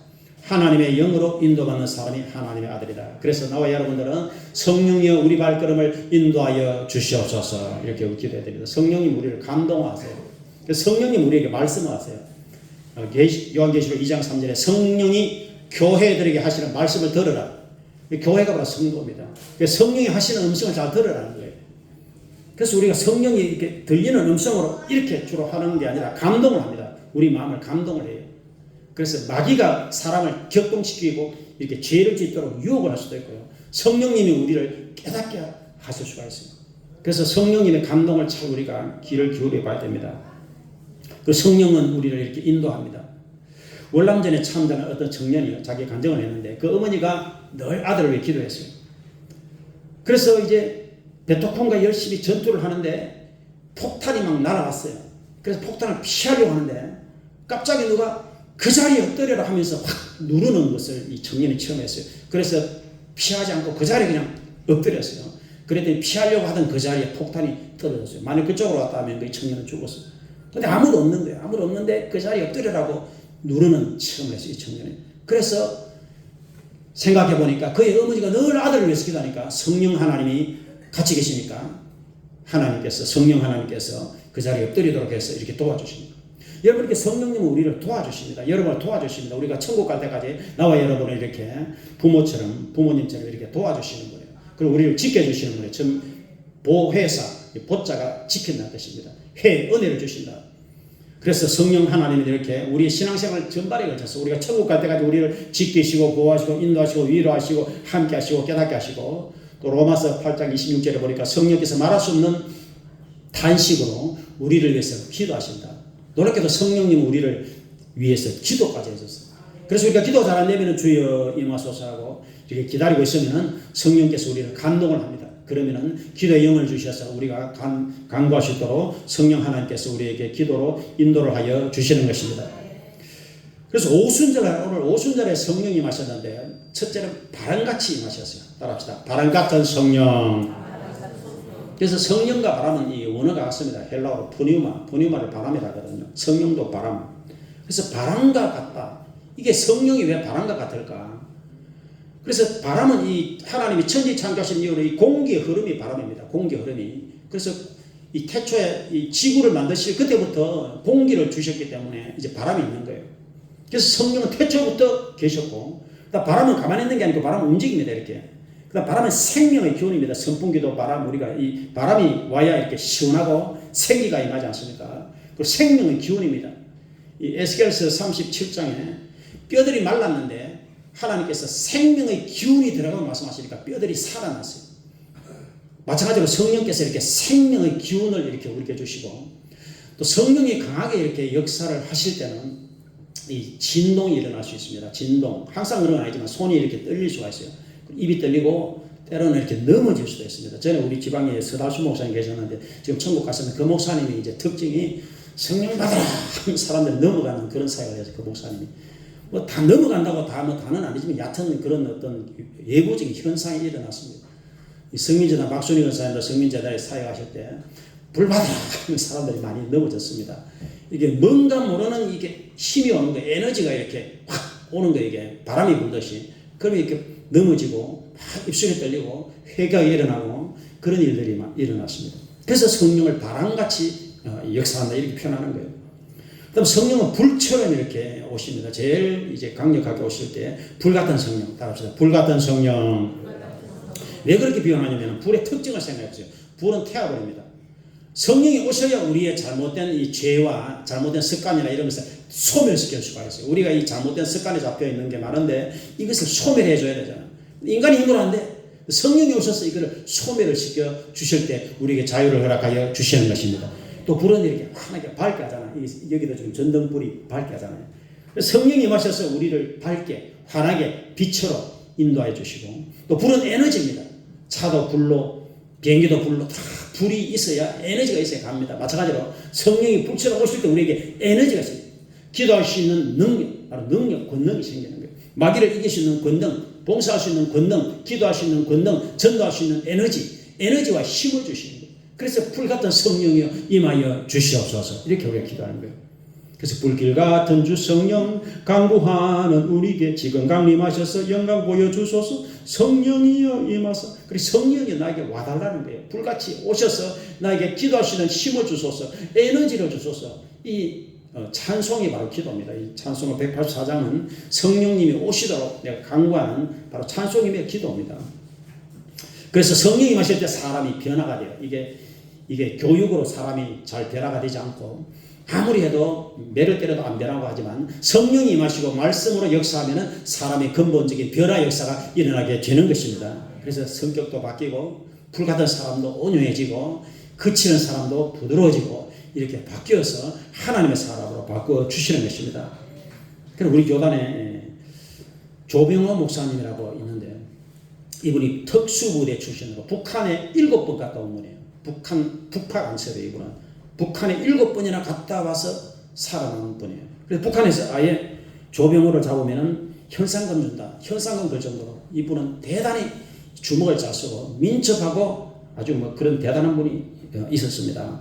하나님의 영으로 인도받는 사람이 하나님의 아들이다. 그래서 나와 여러분들은 성령이여 우리 발걸음을 인도하여 주시옵소서 이렇게 기도해야 됩니다. 성령님 우리를 감동하세요. 성령님 우리에게 말씀하세요. 요한계시록 2장 3절에 성령이 교회들에게 하시는 말씀을 들으라. 교회가 바로 성도입니다. 성령이 하시는 음성을 잘 들으라는 거예요. 그래서 우리가 성령이 이렇게 들리는 음성으로 이렇게 주로 하는 게 아니라 감동을 합니다. 우리 마음을 감동을 해요. 그래서 마귀가 사람을 격동시키고 이렇게 죄를 짓도록 유혹을 할 수도 있고요. 성령님이 우리를 깨닫게 하실 수가 있어요. 그래서 성령님의 감동을 잘 우리가 귀를 기울여 봐야 됩니다. 그 성령은 우리를 이렇게 인도합니다. 월남전에 참전한 어떤 청년이요, 자기 간증을 했는데 그 어머니가 늘 아들을 위해 기도했어요. 그래서 이제 베토콩과 열심히 전투를 하는데 폭탄이 막 날아왔어요. 그래서 폭탄을 피하려고 하는데 갑자기 누가 그 자리에 엎드려라 하면서 확 누르는 것을 이 청년이 체험했어요. 그래서 피하지 않고 그 자리에 그냥 엎드렸어요. 그랬더니 피하려고 하던 그 자리에 폭탄이 떨어졌어요. 만약 그쪽으로 왔다 하면 그 청년은 죽었어요. 근데 아무도 없는 거예요. 아무도 없는데 그 자리에 엎드려라고 누르는 체험을 했어요, 이 청년이. 그래서 생각해 보니까 그의 어머니가 늘 아들을 위해서 기도하니까 성령 하나님이 같이 계시니까 하나님께서, 성령 하나님께서 그 자리에 엎드리도록 해서 이렇게 도와주십니다. 여러분, 이렇게 성령님은 우리를 도와주십니다. 여러분을 도와주십니다. 우리가 천국 갈 때까지 나와 여러분을 이렇게 부모님처럼 이렇게 도와주시는 거예요. 그리고 우리를 지켜주시는 거예요. 좀 보혜사, 보자가 지킨다는 뜻입니다. 은혜를 주신다. 그래서 성령 하나님은 이렇게 우리 신앙생활 전반에 걸쳐서 우리가 천국 갈 때까지 우리를 지키시고 보호하시고 인도하시고 위로하시고 함께 하시고 깨닫게 하시고, 또 로마서 8장 26절에 보니까 성령께서 말할 수 없는 단식으로 우리를 위해서 기도하신다. 놀랍게도 성령님은 우리를 위해서 기도까지 해줬어요. 그래서 우리가 기도 잘 안 되면 주여 임하소서 하고 이렇게 기다리고 있으면 성령께서 우리를 감동을 합니다. 그러면은 기도의 영을 주셔서 우리가 간구할 수 있도록 성령 하나님께서 우리에게 기도로 인도를 하여 주시는 것입니다. 그래서 오순절, 오늘 오순절에 성령이 임하셨는데 첫째는 바람같이 임하셨어요. 따라합시다. 바람 같은 성령. 그래서 성령과 바람은 이 원어가 같습니다. 헬라어로 푸뉴마를 바람이라 하거든요. 성령도 바람. 그래서 바람과 같다. 이게 성령이 왜 바람과 같을까? 그래서 바람은 이 하나님이 천지 창조하신 이후로 이 공기의 흐름이 바람입니다. 공기 흐름이. 그래서 이 태초에 이 지구를 만드실 그때부터 공기를 주셨기 때문에 이제 바람이 있는 거예요. 그래서 성령은 태초부터 계셨고, 바람은 가만히 있는 게 아니고 바람은 움직입니다. 이렇게. 그다음 바람은 생명의 기운입니다. 선풍기도 바람, 우리가 이 바람이 와야 이렇게 시원하고 생기가 임하지 않습니까? 그 생명의 기운입니다. 이 에스겔서 37장에 뼈들이 말랐는데 하나님께서 생명의 기운이 들어가고 말씀하시니까 뼈들이 살아났어요. 마찬가지로 성령께서 이렇게 생명의 기운을 이렇게 우리에게 주시고, 또 성령이 강하게 이렇게 역사를 하실 때는 이 진동이 일어날 수 있습니다. 진동. 항상 그런 건 아니지만 손이 이렇게 떨릴 수가 있어요. 입이 떨리고 때로는 이렇게 넘어질 수도 있습니다. 전에 우리 지방에 서다수 목사님 계셨는데 지금 천국 갔으면 그 목사님이 이제 특징이 성령 받아라 하는 사람들이 넘어가는 그런 사역을 해서 그 목사님이 뭐 다 넘어간다고 다는 아니지만 얕은 그런 어떤 예고적인 현상이 일어났습니다. 이 성민재단 박순희 권사님도 성민재단에 사역하실 때 불 받아라 하는 사람들이 많이 넘어졌습니다. 이게 뭔가 모르는 이게 힘이 오는 거예요. 에너지가 이렇게 확 오는 거예요. 이게 바람이 불듯이. 그러면 이렇게 넘어지고 막 입술이 떨리고 회개가 일어나고 그런 일들이 막 일어났습니다. 그래서 성령을 바람같이 역사한다 이렇게 표현하는 거예요. 그다음 성령은 불처럼 이렇게 오십니다. 제일 이제 강력하게 오실 때 불 같은 성령, 따라합시다. 불 같은 성령. 왜 그렇게 표현하냐면 불의 특징을 생각해 보세요. 불은 태워버립니다. 성령이 오셔야 우리의 잘못된 이 죄와 잘못된 습관이나 이런 것을 소멸시킬 수가 있어요. 우리가 이 잘못된 습관에 잡혀 있는 게 많은데 이것을 소멸해 줘야 되잖아요. 인간이 힘으로 안 돼. 성령이 오셔서 이거를 소멸을 시켜 주실 때 우리에게 자유를 허락하여 주시는 것입니다. 또 불은 이렇게 환하게 밝게 하잖아요. 여기도 지금 전등불이 밝게 하잖아요. 성령이 임하셔서 우리를 밝게 환하게 빛으로 인도해 주시고, 또 불은 에너지입니다. 차도 불로 비행기도 불로 다 불이 있어야 에너지가 있어야 갑니다. 마찬가지로 성령이 불처럼 오실 때 우리에게 에너지가 있어요. 기도할 수 있는 능력, 바로 능력, 권능이 생기는 거예요. 마귀를 이길 수 있는 권능, 봉사할 수 있는 권능, 기도할 수 있는 권능, 전도할 수 있는 에너지와 힘을 주시는 거예요. 그래서 불 같은 성령이여 임하여 주시옵소서. 이렇게 우리가 기도하는 거예요. 그래서 불길 같은 주 성령 강구하는 우리에게 지금 강림하셔서 영광 보여주소서. 성령이여 임하사. 그리고 성령이 나에게 와달라는 거예요. 불같이 오셔서 나에게 기도할 수 있는 힘을 주소서. 에너지를 주소서. 이 찬송이 바로 기도입니다. 이 찬송의 184장은 성령님이 오시도록 내가 강구하는 바로 찬송임의 기도입니다. 그래서 성령이 임하실 때 사람이 변화가 돼요. 이게 이게 교육으로 사람이 잘 변화가 되지 않고 아무리 해도 매를 때려도 안 변하고 하지만 성령이 임하시고 말씀으로 역사하면 사람의 근본적인 변화 역사가 일어나게 되는 것입니다. 그래서 성격도 바뀌고 불같은 사람도 온유해지고 그치는 사람도 부드러워지고 이렇게 바뀌어서 하나님의 사람으로 바꾸어 주시는 것입니다. 그럼 우리 교단에 조병호 목사님이라고 있는데 이분이 특수부대 출신으로 북한에 7번 갔다 온 분이에요. 북파 간첩이에요. 이분은 북한에 7번이나 갔다 와서 살아남은 분이에요. 그래서 북한에서 아예 조병호를 잡으면은 현상금 준다. 현상금 걸 정도로 이분은 대단히 주먹을 잘 쓰고 민첩하고 아주 뭐 그런 대단한 분이 있었습니다.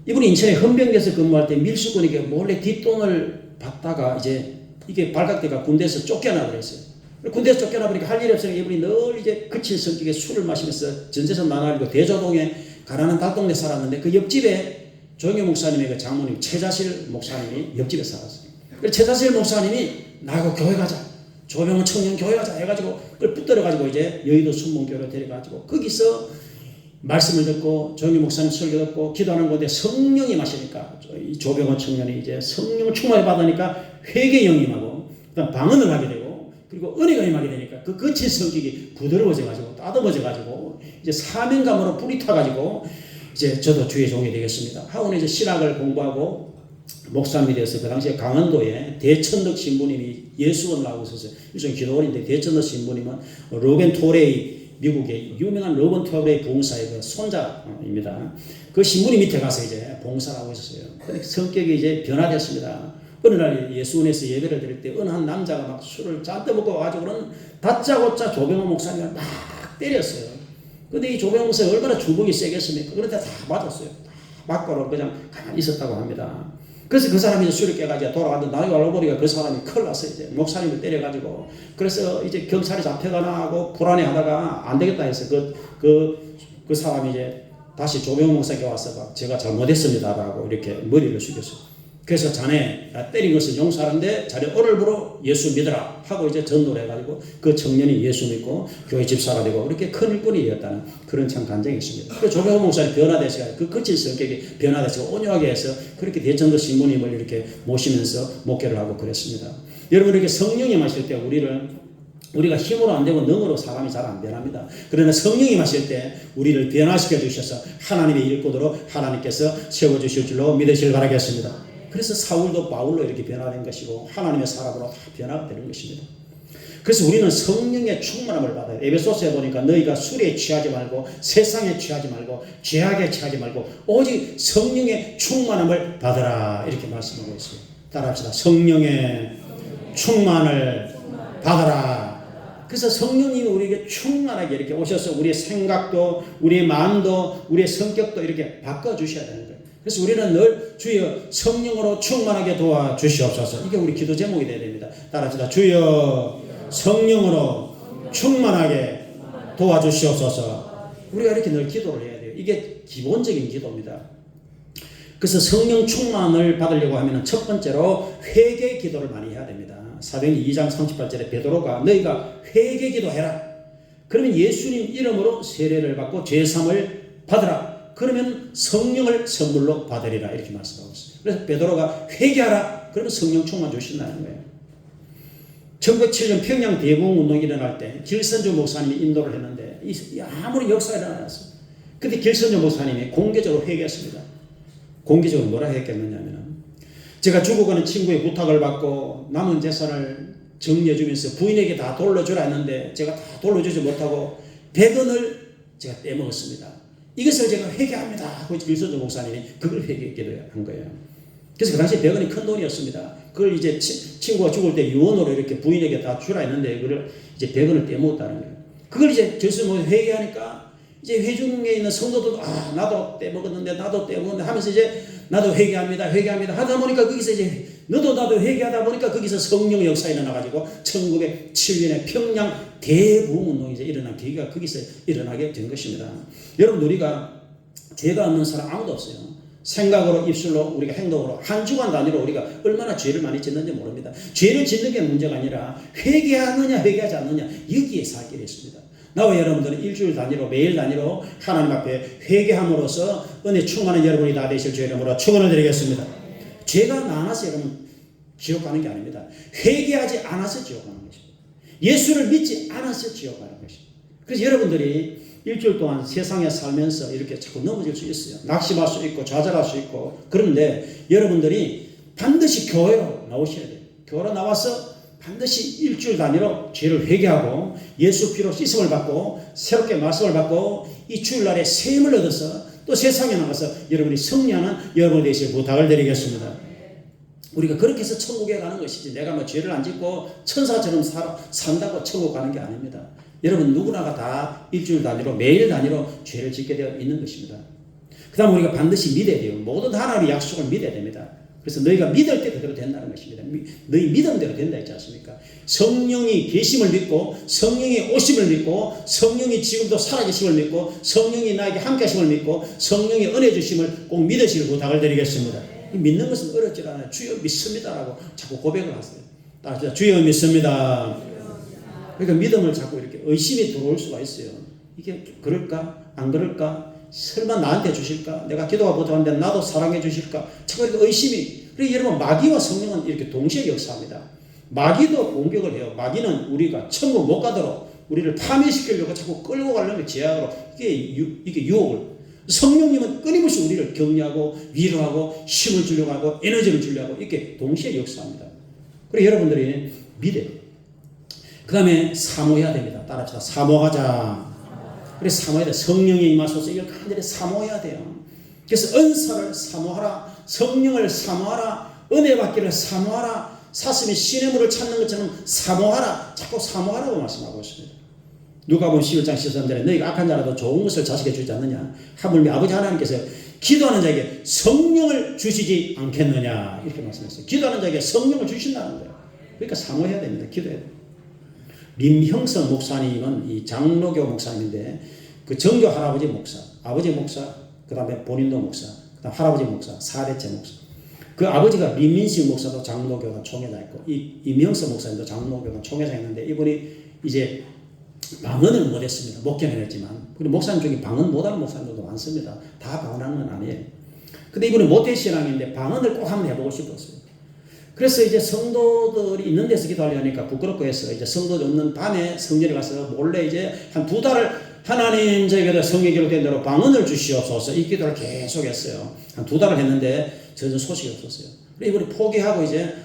이분이 인천에 헌병대에서 근무할 때 밀수꾼에게 몰래 뒷돈을 받다가 이제 이게 발각대가 군대에서 쫓겨나 버렸어요. 군대에서 쫓겨나 버리니까 할 일이 없으니까 이분이 늘 이제 거친 성격의 술을 마시면서 전재산 나가리고 대조동에 가난한 달동네 살았는데 그 옆집에 조영교 목사님의 그 장모님 최자실 목사님이 옆집에 살았어요. 그래서 최자실 목사님이 나하고 교회 가자. 조병호 청년 교회 가자 해가지고 그걸 붙들어가지고 이제 여의도 순문교로 데려가지고 거기서 말씀을 듣고 조영교 목사님 설교 듣고 기도하는 건데 성령이 마시니까 이 조병호 청년이 이제 성령을 충만히 받으니까 회개 영임하고 그다음 방언을 하게 되고 그리고 은혜가 임하게 되니까 그 거친 성격이 부드러워져가지고 따듬어져가지고 이제 사명감으로 불이 타가지고 이제 저도 주의 종이 되겠습니다 하고 이제 신학을 공부하고 목사님이 되어서 그 당시에 강원도에 대천덕 신부님이 예수원 나오고 있었어요. 일종의 기도원인데 대천덕 신부님은 로벤 토레이 미국의 유명한 로벤 토레이 부흥사의 그 손자입니다. 그 신부님 밑에 가서 이제 봉사를 하고 있었어요. 성격이 이제 변화됐습니다. 어느 날 예수원에서 예배를 드릴 때 어느 한 남자가 막 술을 잔뜩 먹고 와가지고는 다짜고짜 조병호 목사님을 막 때렸어요. 근데 이 조병호 목사님 얼마나 주먹이 세겠습니까? 그런데 다 맞았어요. 다 맞고는 그냥 가만히 있었다고 합니다. 그래서 그 사람이 술을 깨가지고 돌아갔는데 나중에 알고 보니까 그 사람이 큰일 났어요. 이제 목사님을 때려가지고 그래서 이제 경찰이 잡혀가나 하고 불안해하다가 안 되겠다 해서 그 사람이 이제 다시 조병호 목사님께 와서 제가 잘못했습니다라고 이렇게 머리를 숙였어요. 그래서 자네 때린 것을 용서하는데 자네 오늘부로 예수 믿어라 하고 이제 전도를 해가지고 그 청년이 예수 믿고 교회 집사가 되고 그렇게 큰 일꾼이 되었다는 그런 참 간증이 있습니다. 그 조병호 목사님 변화되셔서 그 거친 성격이 변화되셔서 온유하게 해서 그렇게 대천도 신부님을 이렇게 모시면서 목회를 하고 그랬습니다. 여러분 이렇게 성령이 마실 때 우리가 힘으로 안 되고 능으로 사람이 잘 안 변합니다. 그러나 성령이 마실 때 우리를 변화시켜 주셔서 하나님의 일꾼으로 하나님께서 세워주실 줄로 믿으시길 바라겠습니다. 그래서 사울도 바울로 이렇게 변화된 것이고 하나님의 사람으로 다 변화가 되는 것입니다. 그래서 우리는 성령의 충만함을 받아야 돼요. 에베소서에 보니까 너희가 술에 취하지 말고 세상에 취하지 말고 죄악에 취하지 말고 오직 성령의 충만함을 받아라 이렇게 말씀하고 있어요. 따라합시다. 성령의 충만을 받아라. 그래서 성령님이 우리에게 충만하게 이렇게 오셔서 우리의 생각도 우리의 마음도 우리의 성격도 이렇게 바꿔주셔야 되는 거예요. 그래서 우리는 늘 주여 성령으로 충만하게 도와주시옵소서. 이게 우리 기도 제목이 되어야 됩니다. 따라합시다. 주여 성령으로 충만하게 도와주시옵소서. 우리가 이렇게 늘 기도를 해야 돼요. 이게 기본적인 기도입니다. 그래서 성령 충만을 받으려고 하면 첫 번째로 회개 기도를 많이 해야 됩니다. 사도행전 2장 38절에 베드로가 너희가 회개 기도해라. 그러면 예수님 이름으로 세례를 받고 죄사함을 받으라. 그러면 성령을 선물로 받으리라 이렇게 말씀하고 있습니다. 그래서 베드로가 회개하라. 그러면 성령 충만 주신다는 거예요. 1907년 평양 대부흥운동이 일어날 때 길선조 목사님이 인도를 했는데 아무리 역사가 일어났어요. 그때 길선조 목사님이 공개적으로 회개했습니다. 공개적으로 뭐라 했겠느냐면 제가 죽어가는 친구의 부탁을 받고 남은 재산을 정리해주면서 부인에게 다 돌려주라 했는데 제가 다 돌려주지 못하고 100원을 제가 떼먹었습니다. 이것을 제가 회개합니다 하고 길선조 목사님이 그걸 회개했기도 한 거예요. 그래서 그 당시 100원이 큰 돈이었습니다. 그걸 이제 친구가 죽을 때 유언으로 이렇게 부인에게 다 주라 했는데 그걸 이제 100원을 떼먹었다는 거예요. 그걸 이제 결승 회개하니까 이제 회중에 있는 성도들도 나도 떼먹었는데 하면서 이제 나도 회개합니다 하다 보니까 거기서 이제 너도 나도 회개하다 보니까 거기서 성령 역사가 일어나가지고 1907년에 평양 대부흥운동이 이제 일어난 계기가 거기서 일어나게 된 것입니다. 여러분 우리가 죄가 없는 사람 아무도 없어요. 생각으로 입술로 우리가 행동으로 한 주간 단위로 우리가 얼마나 죄를 많이 짓는지 모릅니다. 죄를 짓는 게 문제가 아니라 회개하느냐 회개하지 않느냐 여기에 살 길이 있습니다. 나와 여러분들은 일주일 단위로 매일 단위로 하나님 앞에 회개함으로써 은혜 충만한 여러분이 다 되실 주의 이름으로 축원을 드리겠습니다. 죄가 많아서 여러분 지옥 가는 게 아닙니다. 회개하지 않아서 지옥 가는 것입니다. 예수를 믿지 않아서 지옥 가는 것입니다. 그래서 여러분들이 일주일 동안 세상에 살면서 이렇게 자꾸 넘어질 수 있어요. 낙심할 수 있고 좌절할 수 있고. 그런데 여러분들이 반드시 교회로 나오셔야 돼요. 교회로 나와서 반드시 일주일 단위로 죄를 회개하고 예수 피로 씻음을 받고 새롭게 말씀을 받고 이 주일날에 새 힘을 얻어서 또 세상에 나가서 여러분이 승리하는 여러분이 되실 부탁을 드리겠습니다. 우리가 그렇게 해서 천국에 가는 것이지 내가 뭐 죄를 안 짓고 천사처럼 산다고 천국 가는 게 아닙니다. 여러분 누구나가 다 일주일 단위로 매일 단위로 죄를 짓게 되어 있는 것입니다. 그 다음 우리가 반드시 믿어야 돼요. 모든 하나님의 약속을 믿어야 됩니다. 그래서 너희가 믿을 때 그대로 된다는 것입니다. 너희 믿음대로 된다 했지 않습니까? 성령이 계심을 믿고 성령이 오심을 믿고 성령이 지금도 살아계심을 믿고 성령이 나에게 함께 하심을 믿고 성령이 은혜 주심을 꼭 믿으시길 부탁을 드리겠습니다. 믿는 것은 어렵지 않아요. 주여 믿습니다라고 자꾸 고백을 하세요. 따라서 주여 믿습니다. 그러니까 믿음을 자꾸 이렇게 의심이 들어올 수가 있어요. 이게 그럴까? 안 그럴까? 설마 나한테 주실까? 내가 기도가 부족한데 나도 사랑해 주실까? 자꾸 이렇게 의심이. 그래서 여러분 마귀와 성령은 이렇게 동시에 역사합니다. 마귀도 공격을 해요. 마귀는 우리가 천국 못 가도록 우리를 파멸시키려고 자꾸 끌고 가려는 제약으로 이게 유혹을. 성령님은 끊임없이 우리를 격려하고 위로하고 힘을 주려고 하고 에너지를 주려고 하고 이렇게 동시에 역사합니다. 그래서 여러분들이 믿어요. 그 다음에 사모해야 됩니다. 따라합시다. 사모하자. 그래서 사모해야 돼. 성령이 임하소서 이걸 간절히 사모해야 돼요. 그래서 은사를 사모하라. 성령을 사모하라. 은혜 받기를 사모하라. 사슴이 시냇물을 찾는 것처럼 사모하라. 자꾸 사모하라고 말씀하고 있습니다. 누가복음 11장 13절에 너희가 악한 자라도 좋은 것을 자식에 주지 않느냐. 하물며 아버지 하나님께서 기도하는 자에게 성령을 주시지 않겠느냐. 이렇게 말씀했어요. 기도하는 자에게 성령을 주신다는 거예요. 그러니까 사모해야 됩니다. 기도해야 돼요. 림형성 목사님은 이 장로교 목사님인데 그 정교 할아버지 목사, 아버지 목사, 그 다음에 본인도 목사, 그 다음 할아버지 목사, 4대째 목사. 그 아버지가 림민식 목사도 장로교단 총회장 있고 이 임형성 목사님도 장로교단 총회장 있는데 이분이 이제 방언을 못했습니다. 목회는 했지만 그리고 목사님 중에 방언 못하는 목사님들도 많습니다. 다 방언하는 건 아니에요. 근데 이분은 모태 신앙인데 방언을 꼭 한번 해보고 싶었어요. 그래서 이제 성도들이 있는 데서 기도하려니까 부끄럽고 해서 이제 성도들 없는 밤에 성전에 가서 몰래 이제 한 2달을 하나님 저에게도 성령이 기록된 대로 방언을 주시옵소서 이 기도를 계속 했어요. 한 2달을 했는데 전혀 소식이 없었어요. 그래서 이분이 포기하고 이제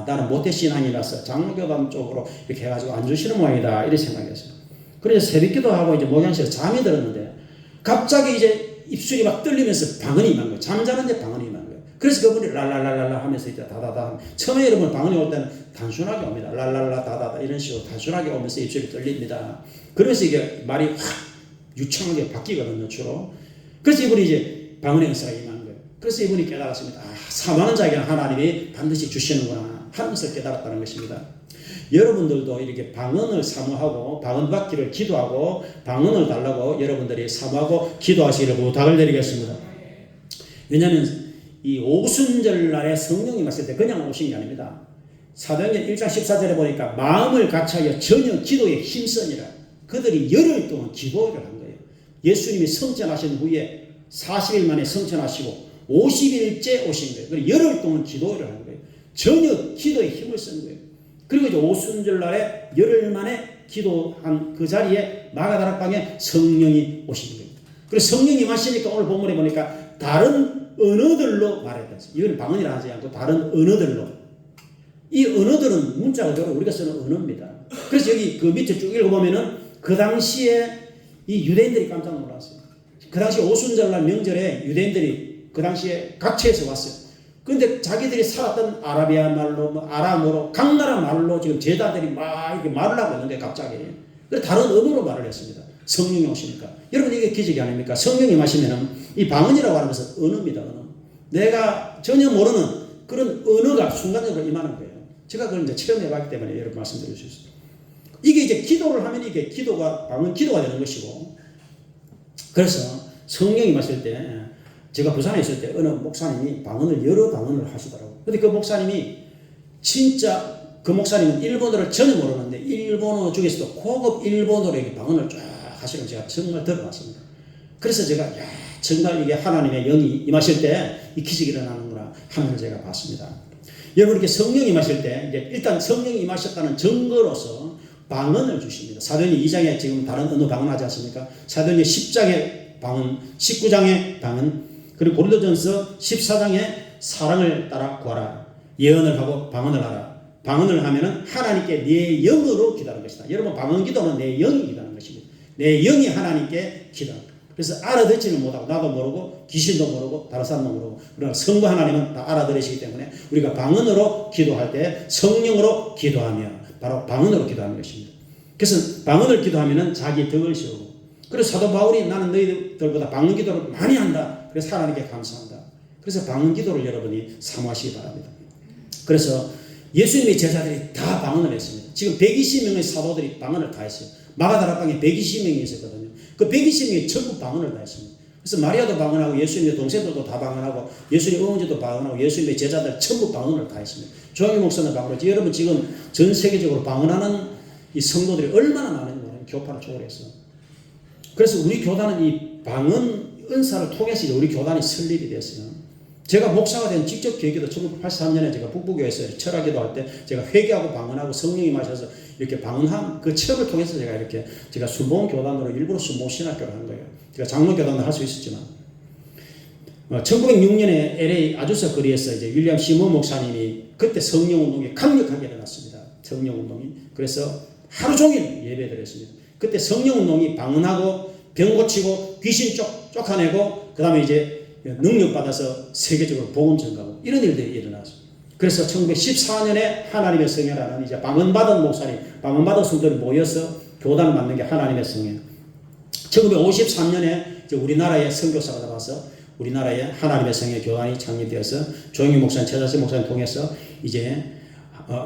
나는 모태 신앙이라서 장로교단 쪽으로 이렇게 해가지고 안 주시는 모양이다 이렇게 생각했어요. 그래서 새벽 기도하고 이제 목양실에 잠이 들었는데 갑자기 이제 입술이 막 떨리면서 방언이 임한 거예요. 잠자는데 방언이 임한 거예요. 그래서 그분이 랄랄랄랄라 하면서 이제 다다다 처음에 여러분 방언이 올 때는 단순하게 옵니다. 랄랄라 다다다 이런 식으로 단순하게 오면서 입술이 떨립니다. 그래서 이게 말이 확 유창하게 바뀌거든요 주로. 그래서 이분이 이제 방언의 은사가 임한 거예요. 그래서 이분이 깨달았습니다. 사모하는 자에게는 하나님이 반드시 주시는구나 하는 것을 깨달았다는 것입니다. 여러분들도 이렇게 방언을 사모하고 방언 받기를 기도하고 방언을 달라고 여러분들이 사모하고 기도하시기를 부탁을 드리겠습니다. 왜냐하면 이 오순절 날에 성령이 왔을 때 그냥 오신 게 아닙니다. 사도행전 1장 14절에 보니까 마음을 같이하여 전혀 기도에 힘쓰니라. 그들이 열흘 동안 기도를 한 거예요. 예수님이 성천하신 후에 40일 만에 성천하시고 50일째 오신 거예요. 그리고 열흘 동안 기도를 한 거예요. 전혀 기도에 힘을 쓴 거예요. 그리고 이제 오순절 날에 열흘 만에 기도한 그 자리에 마가다락방에 성령이 오신 거예요. 그래서 성령이 마시니까 오늘 본문에 보니까 다른 언어들로 말했다. 이건 방언이라 하지 않고 다른 언어들로. 이 언어들은 문자 그대로 우리가 쓰는 언어입니다. 그래서 여기 그 밑에 쭉 읽어보면은 그 당시에 이 유대인들이 깜짝 놀랐어요. 그 당시 오순절날 명절에 유대인들이 그 당시에 각처에서 왔어요. 근데 자기들이 살았던 아라비아 말로, 아람어로, 각 나라 말로 지금 제자들이 막 이렇게 말을 하고 있는데 갑자기. 그래서 다른 언어로 말을 했습니다. 성령이 오시니까. 여러분 이게 기적이 아닙니까? 성령이 마시면은 이 방언이라고 하는 것은 언어입니다. 언어. 내가 전혀 모르는 그런 언어가 순간적으로 임하는 거예요. 제가 그걸 이제 체험해봤기 때문에 여러분 말씀드릴 수 있어요. 이게 이제 기도를 하면 이게 기도가, 방언 기도가 되는 것이고. 그래서 성령이 마실 때 제가 부산에 있을 때 어느 목사님이 방언을 여러 방언을 하시더라고요. 근데 그 목사님이 진짜 그 목사님은 일본어를 전혀 모르는데 일본어 중에서도 고급 일본어로 이렇게 방언을 쫙 하시는 제가 정말 들어봤습니다. 그래서 제가 야, 정말 이게 하나님의 영이 임하실 때 이 기적이 일어나는구나 하는 걸 제가 봤습니다. 여러분 이렇게 성령이 임하실 때 이제 일단 성령이 임하셨다는 증거로서 방언을 주십니다. 사도행전 2장에 지금 다른 언어 방언하지 않습니까? 사도행전 10장의 방언, 19장의 방언, 그리고 고린도전서 14장에 사랑을 따라 구하라. 예언을 하고 방언을 하라. 방언을 하면은 하나님께 내 영으로 기도하는 것이다. 여러분 방언 기도는 내 영이 기도하는 것입니다. 내 영이 하나님께 기도하는 것. 그래서 알아듣지는 못하고 나도 모르고 귀신도 모르고 다른 사람도 모르고 그러나 성부 하나님은 다 알아들으시기 때문에 우리가 방언으로 기도할 때 성령으로 기도하며 바로 방언으로 기도하는 것입니다. 그래서 방언을 기도하면은 자기 덕을 세우고 그래서 사도 바울이 나는 너희들보다 방언 기도를 많이 한다. 그래서 하나님께 감사한다. 그래서 방언 기도를 여러분이 사모하시기 바랍니다. 그래서 예수님의 제자들이 다 방언을 했습니다. 지금 120명의 사도들이 방언을 다 했어요. 마가다락방에 120명이 있었거든요. 그 120명이 전부 방언을 다 했습니다. 그래서 마리아도 방언하고 예수님의 동생들도 다 방언하고 예수님 어머니도 방언하고 예수님의 제자들 전부 방언을 다 했습니다. 조영희 목사는 방언을 했죠. 여러분 지금 전 세계적으로 방언하는 이 성도들이 얼마나 많은지 모르는 교파를 초월했어요. 그래서 우리 교단은 이 방언 은사를 통해서 우리 교단이 설립이 됐어요. 제가 목사가 된 직접 계기도 1983년에 제가 북부교회에서 철학기도 할 때 제가 회개하고 방언하고 성령이 마셔서 이렇게 방언한 그 체험을 통해서 제가 순복음 교단으로 일부러 순복음 신학교를 한 거예요. 제가 장로 교단도 할 수 있었지만 1906년에 LA 아주사 거리에서 이제 윌리엄 시몬 목사님이 그때 성령 운동이 강력하게 일어났습니다. 성령 운동이. 그래서 하루 종일 예배드렸습니다. 그때 성령 운동이 방언하고 병 고치고 귀신 쫓아내고 그다음에 이제 능력받아서 세계적으로 복음 전가하고 이런 일들이 일어났어요. 그래서 1914년에 하나님의 성회라는 이제 방언받은 목사님, 방언받은 성도들이 모여서 교단을 만든 게 하나님의 성회. 1953년에 이제 우리나라에 선교사가 나와서 우리나라에 하나님의 성회 교단이 창립되어서 조영희 목사님, 최자세 목사님 통해서 이제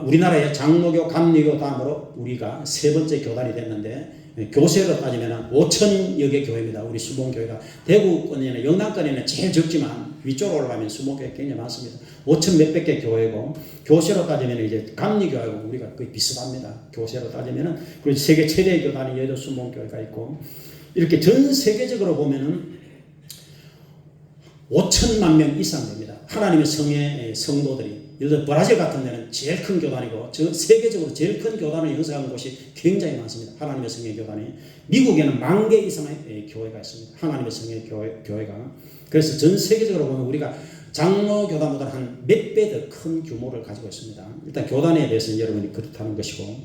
우리나라의 장로교, 감리교 다음으로 우리가 세 번째 교단이 됐는데 교세로 따지면 5천여 개 교회입니다. 우리 수봉교회가 대구권이나 영남권에는 제일 적지만 위쪽으로 올라가면 수봉교회 굉장히 많습니다. 5천 몇백 개 교회고 교세로 따지면 이제 감리교회하고 우리가 거의 비슷합니다. 교세로 따지면은 그리고 세계 최대 교단이 여도 수봉교회가 있고 이렇게 전 세계적으로 보면은 5천만 명 이상 됩니다. 하나님의 성의 성도들이 예를 들어 브라질 같은 데는 제일 큰 교단이고 전 세계적으로 제일 큰 교단을 형성하는 곳이 굉장히 많습니다. 하나님의 성의 교단이. 미국에는 10,000개 이상의 교회가 있습니다. 하나님의 성의 교회가. 그래서 전 세계적으로 보면 우리가 장로 교단보다 한 몇 배 더 큰 규모를 가지고 있습니다. 일단 교단에 대해서는 여러분이 그렇다는 것이고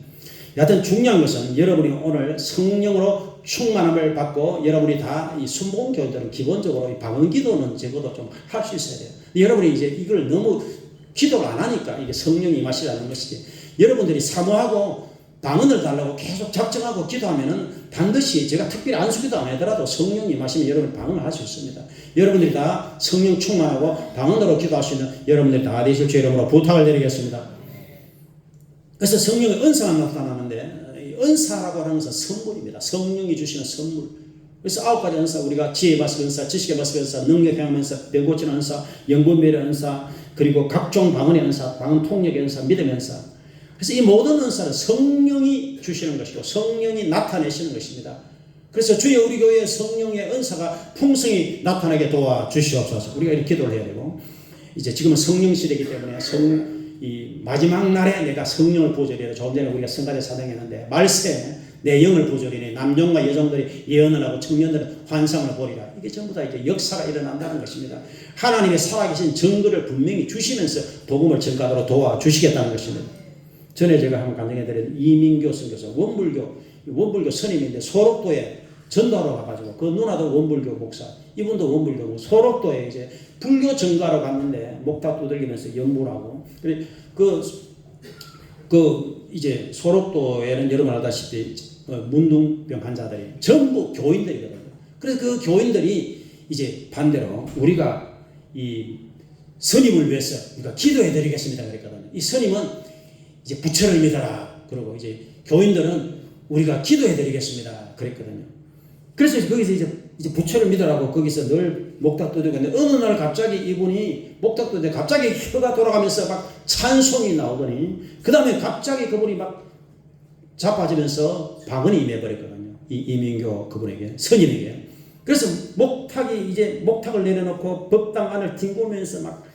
여하튼 중요한 것은 여러분이 오늘 성령으로 충만함을 받고 여러분이 다 이 순복음 교회들은 기본적으로 이 방언 기도는 적어도 좀 할 수 있어야 돼요. 여러분이 이제 이걸 너무 기도를 안 하니까 이게 성령이 임하시라는 것이지. 여러분들이 사모하고 방언을 달라고 계속 작정하고 기도하면은 반드시 제가 특별히 안수기도 안 하더라도 성령이 임하시면 여러분이 방언을 할 수 있습니다. 여러분들이 다 성령 충만하고 방언으로 기도할 수 있는 여러분들이 다 되실 주 이름으로 부탁을 드리겠습니다. 그래서 성령의 은사가 나타나는데 은사라고 하는 것은 선물입니다. 성령이 주시는 선물. 그래서 9가지 은사 우리가 지혜 받을 은사, 지식의 받을 은사, 능력 행함 은사, 병 고치는 은사, 연구매력 은사, 그리고 각종 방언의 은사, 방언 통역의 은사, 믿음의 은사. 그래서 이 모든 은사는 성령이 주시는 것이고 성령이 나타내시는 것입니다. 그래서 주여 우리 교회에 성령의 은사가 풍성히 나타나게 도와주시옵소서. 우리가 이렇게 기도를 해야 되고 이제 지금은 성령 시대이기 때문에 이 마지막 날에 내가 성령을 보조리라. 조금 전에 우리가 성가대 사당했는데 말세 내 영을 보조리니 남종과 여종들이 예언을 하고 청년들은 환상을 보리라. 이게 전부 다 이제 역사가 일어난다는 것입니다. 하나님의 살아계신 증거를 분명히 주시면서 복음을 전가도록 도와주시겠다는 것입니다. 전에 제가 한번 간증해드린 이민교 선교사 원불교 스님인데 소록도에 전도하러 가가지고 그 누나도 원불교 목사, 이분도 원불교 목사, 소록도에 이제 불교 전가로 갔는데 목탁 두들기면서 연불하고 이제 소록도에는 여러분 알다시피 문둥병 환자들이 전부 교인들이거든요. 그래서 그 교인들이 이제 반대로 우리가 이 스님을 위해서 우리가 기도해드리겠습니다 그랬거든요. 이 스님은 이제 부처를 믿어라. 그러고 이제 교인들은 우리가 기도해드리겠습니다 그랬거든요. 그래서 거기서 이제 부처를 믿으라고 거기서 늘 목탁 두들겼는데 어느 날 갑자기 이분이 목탁 두들겨 갑자기 혀가 돌아가면서 막 찬송이 나오더니 그 다음에 갑자기 그분이 막 자빠지면서 방언이 임해버렸거든요. 이 이민교 그분에게 스님에게. 그래서 목탁을 내려놓고 법당 안을 뒹구면서 막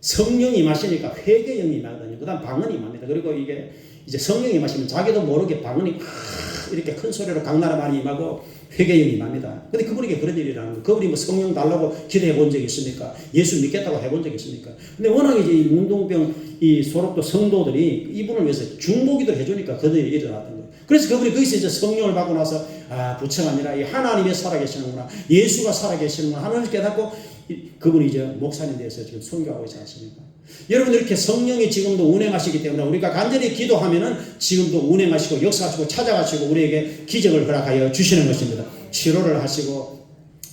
성령이 임하시니까 회개형이 임하거든요. 그 다음 방언이 임합니다. 그리고 이게 이제 성령이 임하시면 자기도 모르게 방언이 이렇게 큰 소리로 강나라 많이 임하고 회개형이 임합니다. 근데 그분에게 그런 일이라는 거예요. 그분이 뭐 성령 달라고 기도해 본 적이 있습니까? 예수 믿겠다고 해본 적이 있습니까? 근데 워낙 이제 이 문둥병 이 소록도 성도들이 이분을 위해서 중보기도 해주니까 그들이 일어났던 거예요. 그래서 그분이 거기서 이제 성령을 받고 나서 부처가 아니라 이 하나님이 살아계시는구나, 예수가 살아계시는구나 하는 걸 깨닫고 그분이 이제 목사님 돼서 지금 선교하고 있지 않습니까? 여러분들 이렇게 성령이 지금도 운행하시기 때문에 우리가 간절히 기도하면은 지금도 운행하시고 역사하시고 찾아가시고 우리에게 기적을 허락하여 주시는 것입니다. 치료를 하시고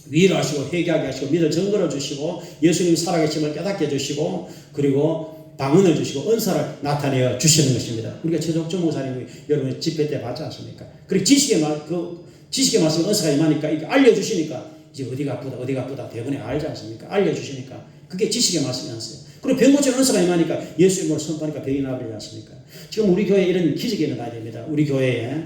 위로하시고 회개하게 하시고 믿어 증거를 주시고 예수님 살아계심을 깨닫게 해주시고 그리고 방언을 주시고 은사를 나타내어 주시는 것입니다. 우리가 최종정 목사님이 여러분 집회 때 봤지 않습니까? 그리고 지식의 말씀 은사가 임하니까 이게 알려주시니까 이제 어디가 아프다 대부분에 알지 않습니까? 알려주시니까 그게 지식의 말씀이 않어요. 그리고 병 고치는 은사가 임하니까 예수 이름으로 선포하니까 병이 나버리지 않습니까? 지금 우리 교회에 이런 기적이 일어나야 됩니다. 우리 교회에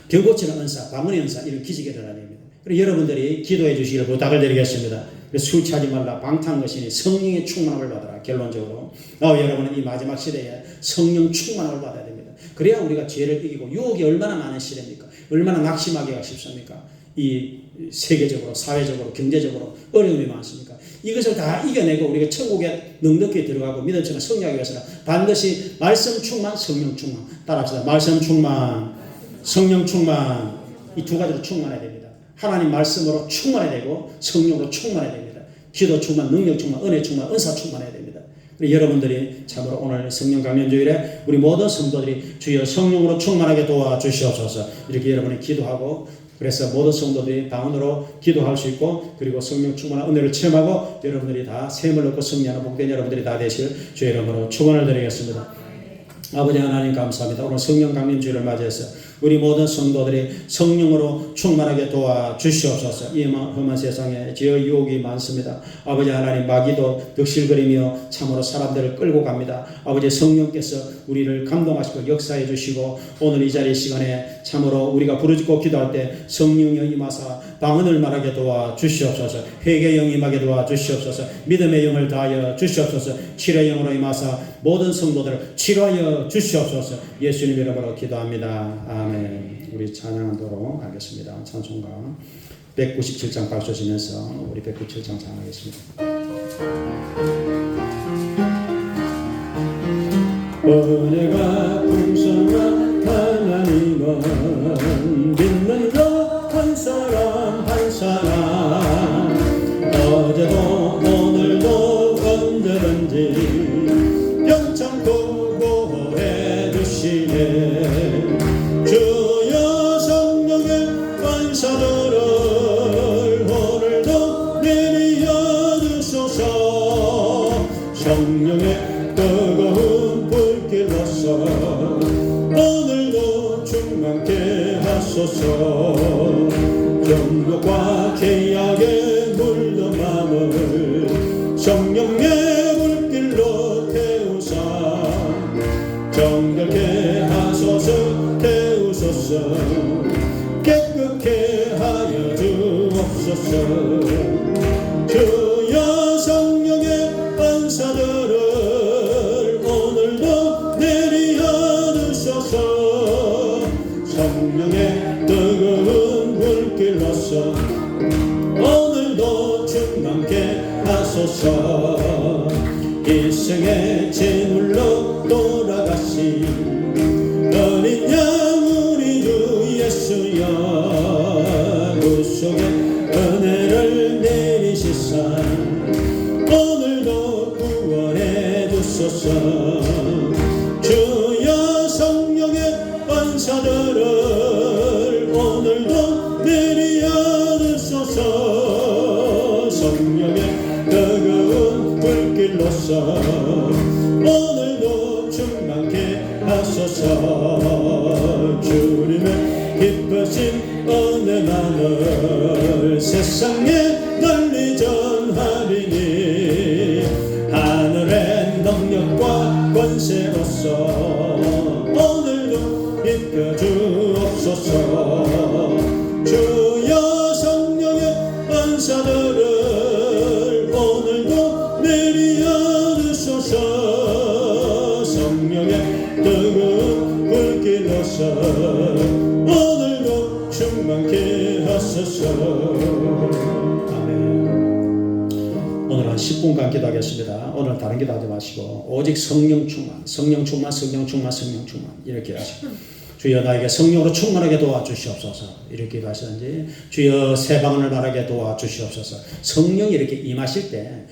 병 고치는 은사, 방언의 은사 이런 기적이 일어나야 됩니다. 그리고 여러분들이 기도해 주시기를 부탁을 드리겠습니다. 술 취하지 말라, 방탕것이니 성령의 충만함을 받아라. 결론적으로 여러분은 이 마지막 시대에 성령 충만함을 받아야 됩니다. 그래야 우리가 죄를 이기고 유혹이 얼마나 많은 시대입니까? 얼마나 낙심하기가 쉽습니까? 이 세계적으로 사회적으로 경제적으로 어려움이 많습니까? 이것을 다 이겨내고 우리가 천국에 넉넉히 들어가고 믿음처럼 승리하기 위해서는 반드시 말씀 충만, 성령 충만. 따라합시다. 말씀 충만, 성령 충만. 이 두 가지로 충만해야 됩니다. 하나님 말씀으로 충만해야 되고 성령으로 충만해야 됩니다. 기도 충만, 능력 충만, 은혜 충만, 은사 충만해야 됩니다. 여러분들이 참으로 오늘 성령 강림 주일에 우리 모든 성도들이 주여 성령으로 충만하게 도와주시옵소서. 이렇게 여러분이 기도하고 그래서 모든 성도들이 방언으로 기도할 수 있고 그리고 성령 충만한 은혜를 체험하고 여러분들이 다 셈을 얻고 승리하는 복된 여러분들이 다 되실 주의 이름으로 축원을 드리겠습니다. 아버지 하나님 감사합니다. 오늘 성령 강림 주일을 맞이해서 우리 모든 성도들이 성령으로 충만하게 도와주시옵소서. 이 험한 세상에 죄의 유혹이 많습니다. 아버지 하나님 마귀도 득실거리며 참으로 사람들을 끌고 갑니다. 아버지 성령께서 우리를 감동하시고 역사해 주시고 오늘 이 자리 시간에 참으로 우리가 부르짖고 기도할 때 성령이 임하사 방언을 말하게 도와주시옵소서. 회개의 영이 임하게 도와주시옵소서. 믿음의 영을 다하여 주시옵소서. 치료의 영으로 임하사 모든 성도들을 치료하여 주시옵소서. 예수님 이름으로 기도합니다. 아멘. 우리 찬양하도록 하겠습니다. 찬송가 197장 박수 치면서 우리 197장 찬양하겠습니다. 은혜가 풍성한 하나님은 믿는 자 한 사람 한 사람 어제도 오늘도 언제든지 영창고 보호해 주시네. 주여 성령의 권사들을 오늘도 내려 주소서. 성령의 뜨거운 불길로서 오늘도 충만케 하소서. 정욕과 죄악에 물든 마음을 성령의 불길로 태우사 정결케 하소서. 태우소서. 깨끗게 하여 주옵소서. 주여 성령의 은사들을 오늘도 내려 주소서. 성령의 뜨거운 불길로서 오늘도 충만케 하소서. 일생의 제물로 돌아가신 어린 양 우리 주 예수여 구속의 은혜를 내리시사 오늘도 구원해 주소서. 주여 성령의 은사들을 오늘도 내려 주소서. 성령의 뜨거운 불길로서 오늘도 충만케 하소서. 주님의 기쁘신 은혜만을 세상에 널리 전하리니 하늘의 능력과 권세로서 오늘도 입혀 주옵소서. 주시옵소서 오늘도 충만케 하소서. 아멘. 오늘 한 10분간 기도하겠습니다. 오늘 다른 기도하지 마시고 오직 성령 충만, 성령 충만, 성령 충만, 성령 충만 이렇게 하시고, 주여 나에게 성령으로 충만하게 도와주시옵소서 이렇게 기도하시든지, 주여 새 방언을 말하게 도와주시옵소서. 성령이 이렇게 임하실 때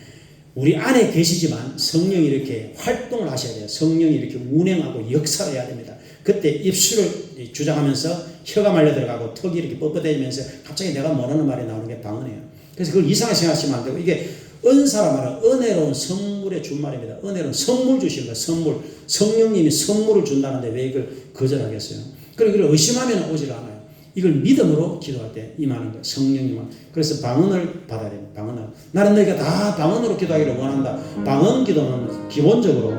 우리 안에 계시지만 성령이 이렇게 활동을 하셔야 돼요. 성령이 이렇게 운행하고 역사를 해야 됩니다. 그때 입술을 주장하면서 혀가 말려 들어가고 턱이 이렇게 뻣뻣해지면서 갑자기 내가 모르는 말이 나오는 게 방언이에요. 그래서 그걸 이상하게 생각하시면 안 되고, 이게 은사라 말은 은혜로운 선물의 준말입니다. 은혜로운 선물 주시는 거예요. 선물. 성령님이 선물을 준다는데 왜 이걸 거절하겠어요? 그리고 이걸 의심하면 오질 않아요. 이걸 믿음으로 기도할 때 임하는 거예요. 성령님은. 그래서 방언을 받아야 됩니다. 방언을. 나는 너희가 다 방언으로 기도하기를 원한다. 방언 기도는 기본적으로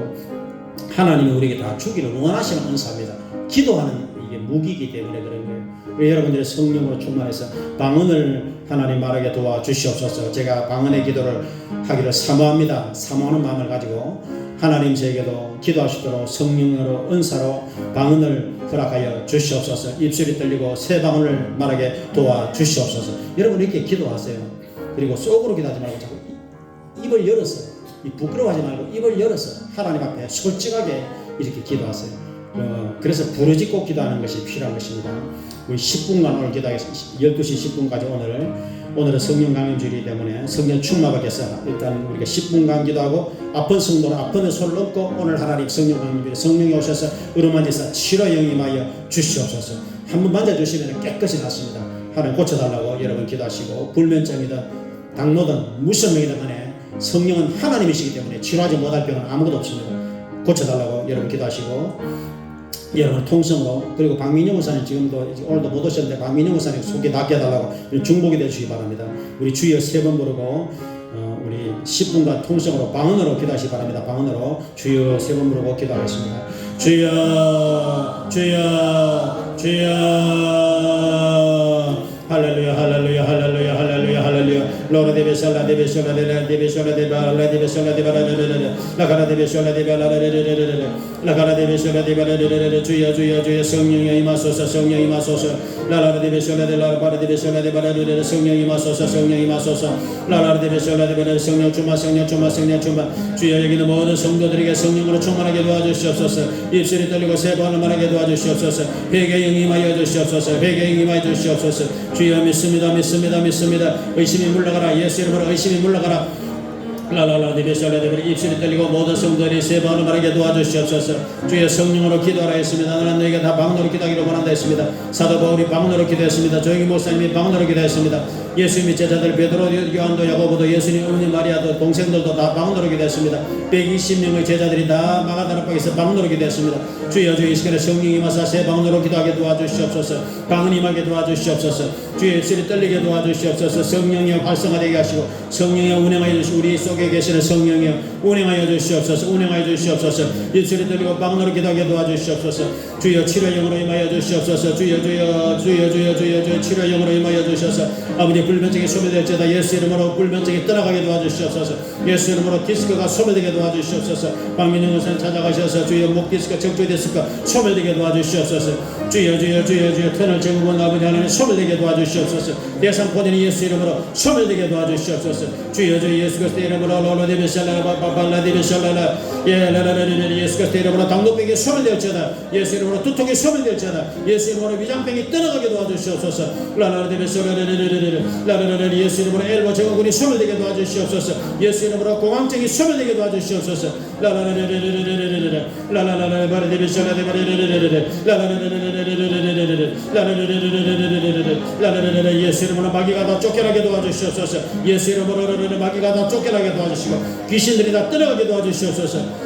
하나님이 우리에게 다 주기를 원하시는 은사입니다. 기도하는 이게 무기이기 때문에 그런 거예요. 여러분들의 성령으로 충만해서 방언을 하나님 말하게 도와주시옵소서. 제가 방언의 기도를 하기를 사모합니다. 사모하는 마음을 가지고 하나님 저에게도 기도할 수 있도록 성령으로 은사로 방언을 허락하여 주시옵소서. 입술이 떨리고 새 방언을 말하게 도와주시옵소서. 여러분 이렇게 기도하세요. 그리고 속으로 기도하지 말고 자꾸 입을 열어서, 부끄러워하지 말고 입을 열어서 하나님 앞에 솔직하게 이렇게 기도하세요. 그래서 부르짖고 기도하는 것이 필요한 것입니다. 우리 10분간 오늘 기도하겠습니다. 12시 10분까지 오늘은 성령 강림주일이기 때문에 성령 충만하기 위해서 일단 우리가 10분간 기도하고, 아픈 성도는 아픈 손을 얹고 오늘 하나님 성령 강림주일에 성령이 오셔서 으르만에서 치료 영임하여 주시옵소서. 한번 만져주시면 깨끗이 낫습니다. 하나님 고쳐달라고 여러분 기도하시고, 불면증이든 당뇨든 무슨 병이든 간에 성령은 하나님이시기 때문에 치료하지 못할 병은 아무것도 없습니다. 고쳐달라고 여러분 기도하시고, 여러분 통성으로, 그리고 박민영 의사님 지금도 오늘도 못 오셨는데 박민영 의사님 속에 낫게 해달라고 중복이 되시기 바랍니다. 우리 주여 3번 부르고 우리 10분간 통성으로 방언으로 기도하시기 바랍니다. 방언으로 주여 3번 부르고 기도하겠습니다. 주여 주여 주여 할렐루야 할렐루야 할렐루야 할렐루야 할렐루야. 로라 데베살라 데베살라 데베살라 데발라 데베살라 데발라 라가라 데베살라 데발라 라가라 데베살라 데발라. 주여 주여 주여 성령이 임하소서, 성령이 임하소서. 라라라 데베살라 데라바라 데베살라 데발라 성령이 임하소서, 성령이 임하소서. 라라라 데베살라 데발라 성령 충만, 성령 충만, 성령 충만. 주여 여기는 모든 성도들에게 성령으로 충만하게 도와주시옵소서. 입술이 떨리고 새 방언을 말하게 도와주시옵소서. 회개에 임하여 주시옵소서. 회개에 임하여 주시옵소서. 주여 믿습니다, 믿습니다, 믿습니다. 의심이 물러가라. 예수 이름으로 의심이 물러가라. 라라라 디베살라데베. 입술이 떨리고 모든 성도들이 새 방언을 말하게 도와주시옵소서. 주여 성령으로 기도하라 했습니다. 나는 너희가 다 방언으로 기도하기를 원한다 했습니다. 사도 바울이 방언으로 기도했습니다. 조영기 목사님이 방언으로 기도했습니다. 예수님의 제자들 베드로, 요한도, 야고보도, 예수님 어머니 마리아도, 동생들도 다 방언으로 기도했습니다. 120명의 제자들이 다 마가다락방에서 방언으로 기도했습니다. 주여 주여 이 시간에 성령이 임하사 새 방언으로 기도하게 도와주시옵소서. 방언 임하게 도와주시옵소서. 주의 입술이 떨리게 도와주시옵소서. 성령이 활성화되게 하시고 성령이 운행하여 주시고, 우리 속에 계시는 성령이 운행하여 주시옵소서. 운행하여 주시옵소서. 입술이 떨리고 방언으로 기도하게 도와주시옵소서. 주여 치료영으로 임하여 주시옵소서. 주여 주여 주여 주여 주여 주여 치료영으로 임하여 주셔서 아버지 불면증이 소멸될지어다. 예수 이름으로 불면증이 떠나가게 도와주시옵소서. 예수 이름으로 디스크가 소멸되게 도와주시옵소서. 박민영 의사님 찾아가셔서 주여 목 디스크, 정조 디스크 소멸되게 도와주시옵소서. 주여 주여 주여 주여 터널 증후군 아버지 하나님 소멸되게 도와주시옵소서. 대상포진이 예수 이름으로 소멸되게 도와주시옵소서. 주여 주여 예수 그리스도 이름으로 로로데베샬라 바발라데베샬라 예라라라라 예수 그리스도 이름으로 당뇨병이 소멸될지어다. 예수 이름으로 두통이 소멸될지어다. 예수 이름으로 위장병이 떠나가게 도와주시옵소서. 라라데베샬라라라라라 라라라라 예수 이름으로 엘보 증후군이 소멸되게 도와주시옵소서. 예수 이름으로 공황증이 소멸되게 도와주시옵소서. 라라라라라라라라 라라라라 바라데베샬라데바라라라라 라라라라라라라라라라라라라라라라 예수 이름으로 마귀가 다 쫓겨나게 도와주시옵소서. 예수 이름으로 마귀가 다 쫓겨나게 도와주시고 귀신들이 다 떠나가게 도와주시옵소서.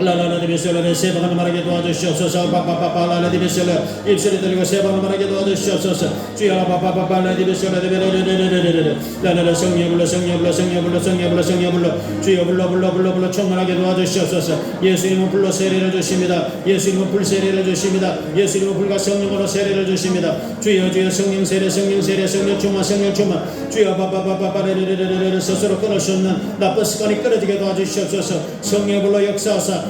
라라라디베셀라데 새 방언을 말하게 도와주시옵소서. 바바바바라디베셀라 입술이 들리고 새 방언을 말하게 도와주시옵소서. 주여 바바바바라디베셀라데베레레레레레레 라라라 성령 불러 성령 불러 성령 불러 성령 불러 성령 불러 주여 불러 충만하게 도와주시옵소서. 예수님은 불로 세례를 주십니다. 예수님은 불 세례를 주십니다. 예수님은 불과 성령으로 세례를 주십니다. 주여 주여 성령 세례 성령 세례 성령 충만 성령 충만. 주여 바바바바바레레레레레 스스로 끊을 수 없는 나쁜 습관이 끊어지게 도와주시옵소서. 성령 불로 역사하사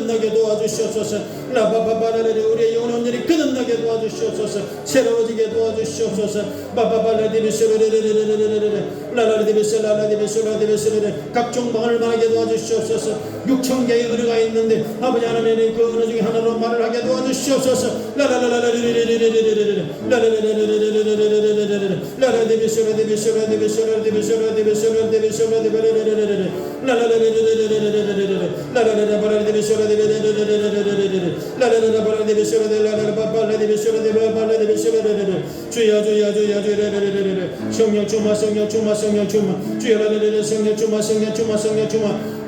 거듭나게 도와주시옵소서. 라바바바라레 우리의 영혼 온전히 거듭나게 도와주시옵소서. 새로워지게 도와주시옵소서. 바바발레디비쇼레레레레레레레레 라라디비쇼라디비쇼라디비쇼레레 각종 방을 말하게 도와주시옵소서. 6천 개의 은혜가 있는데 아버지 하나님의 그 은혜 중에 하나로 말을 하게 도와주시옵소서. 라라라라레레레레레레레레 라라라라레레레레레레레 라라디비쇼라디비쇼라디비쇼라디비쇼라디비쇼라디비쇼라디비레레레레레레 라라라라레레레레레레레레 라라라라바라디비쇼라디비레레레레레레 라라라바라디비쇼라디비레레레레레 주여 주여 주여 주여 성령 충만 성령 충만 성령 충만 주여 성령 충만 성령 충만 성령 충만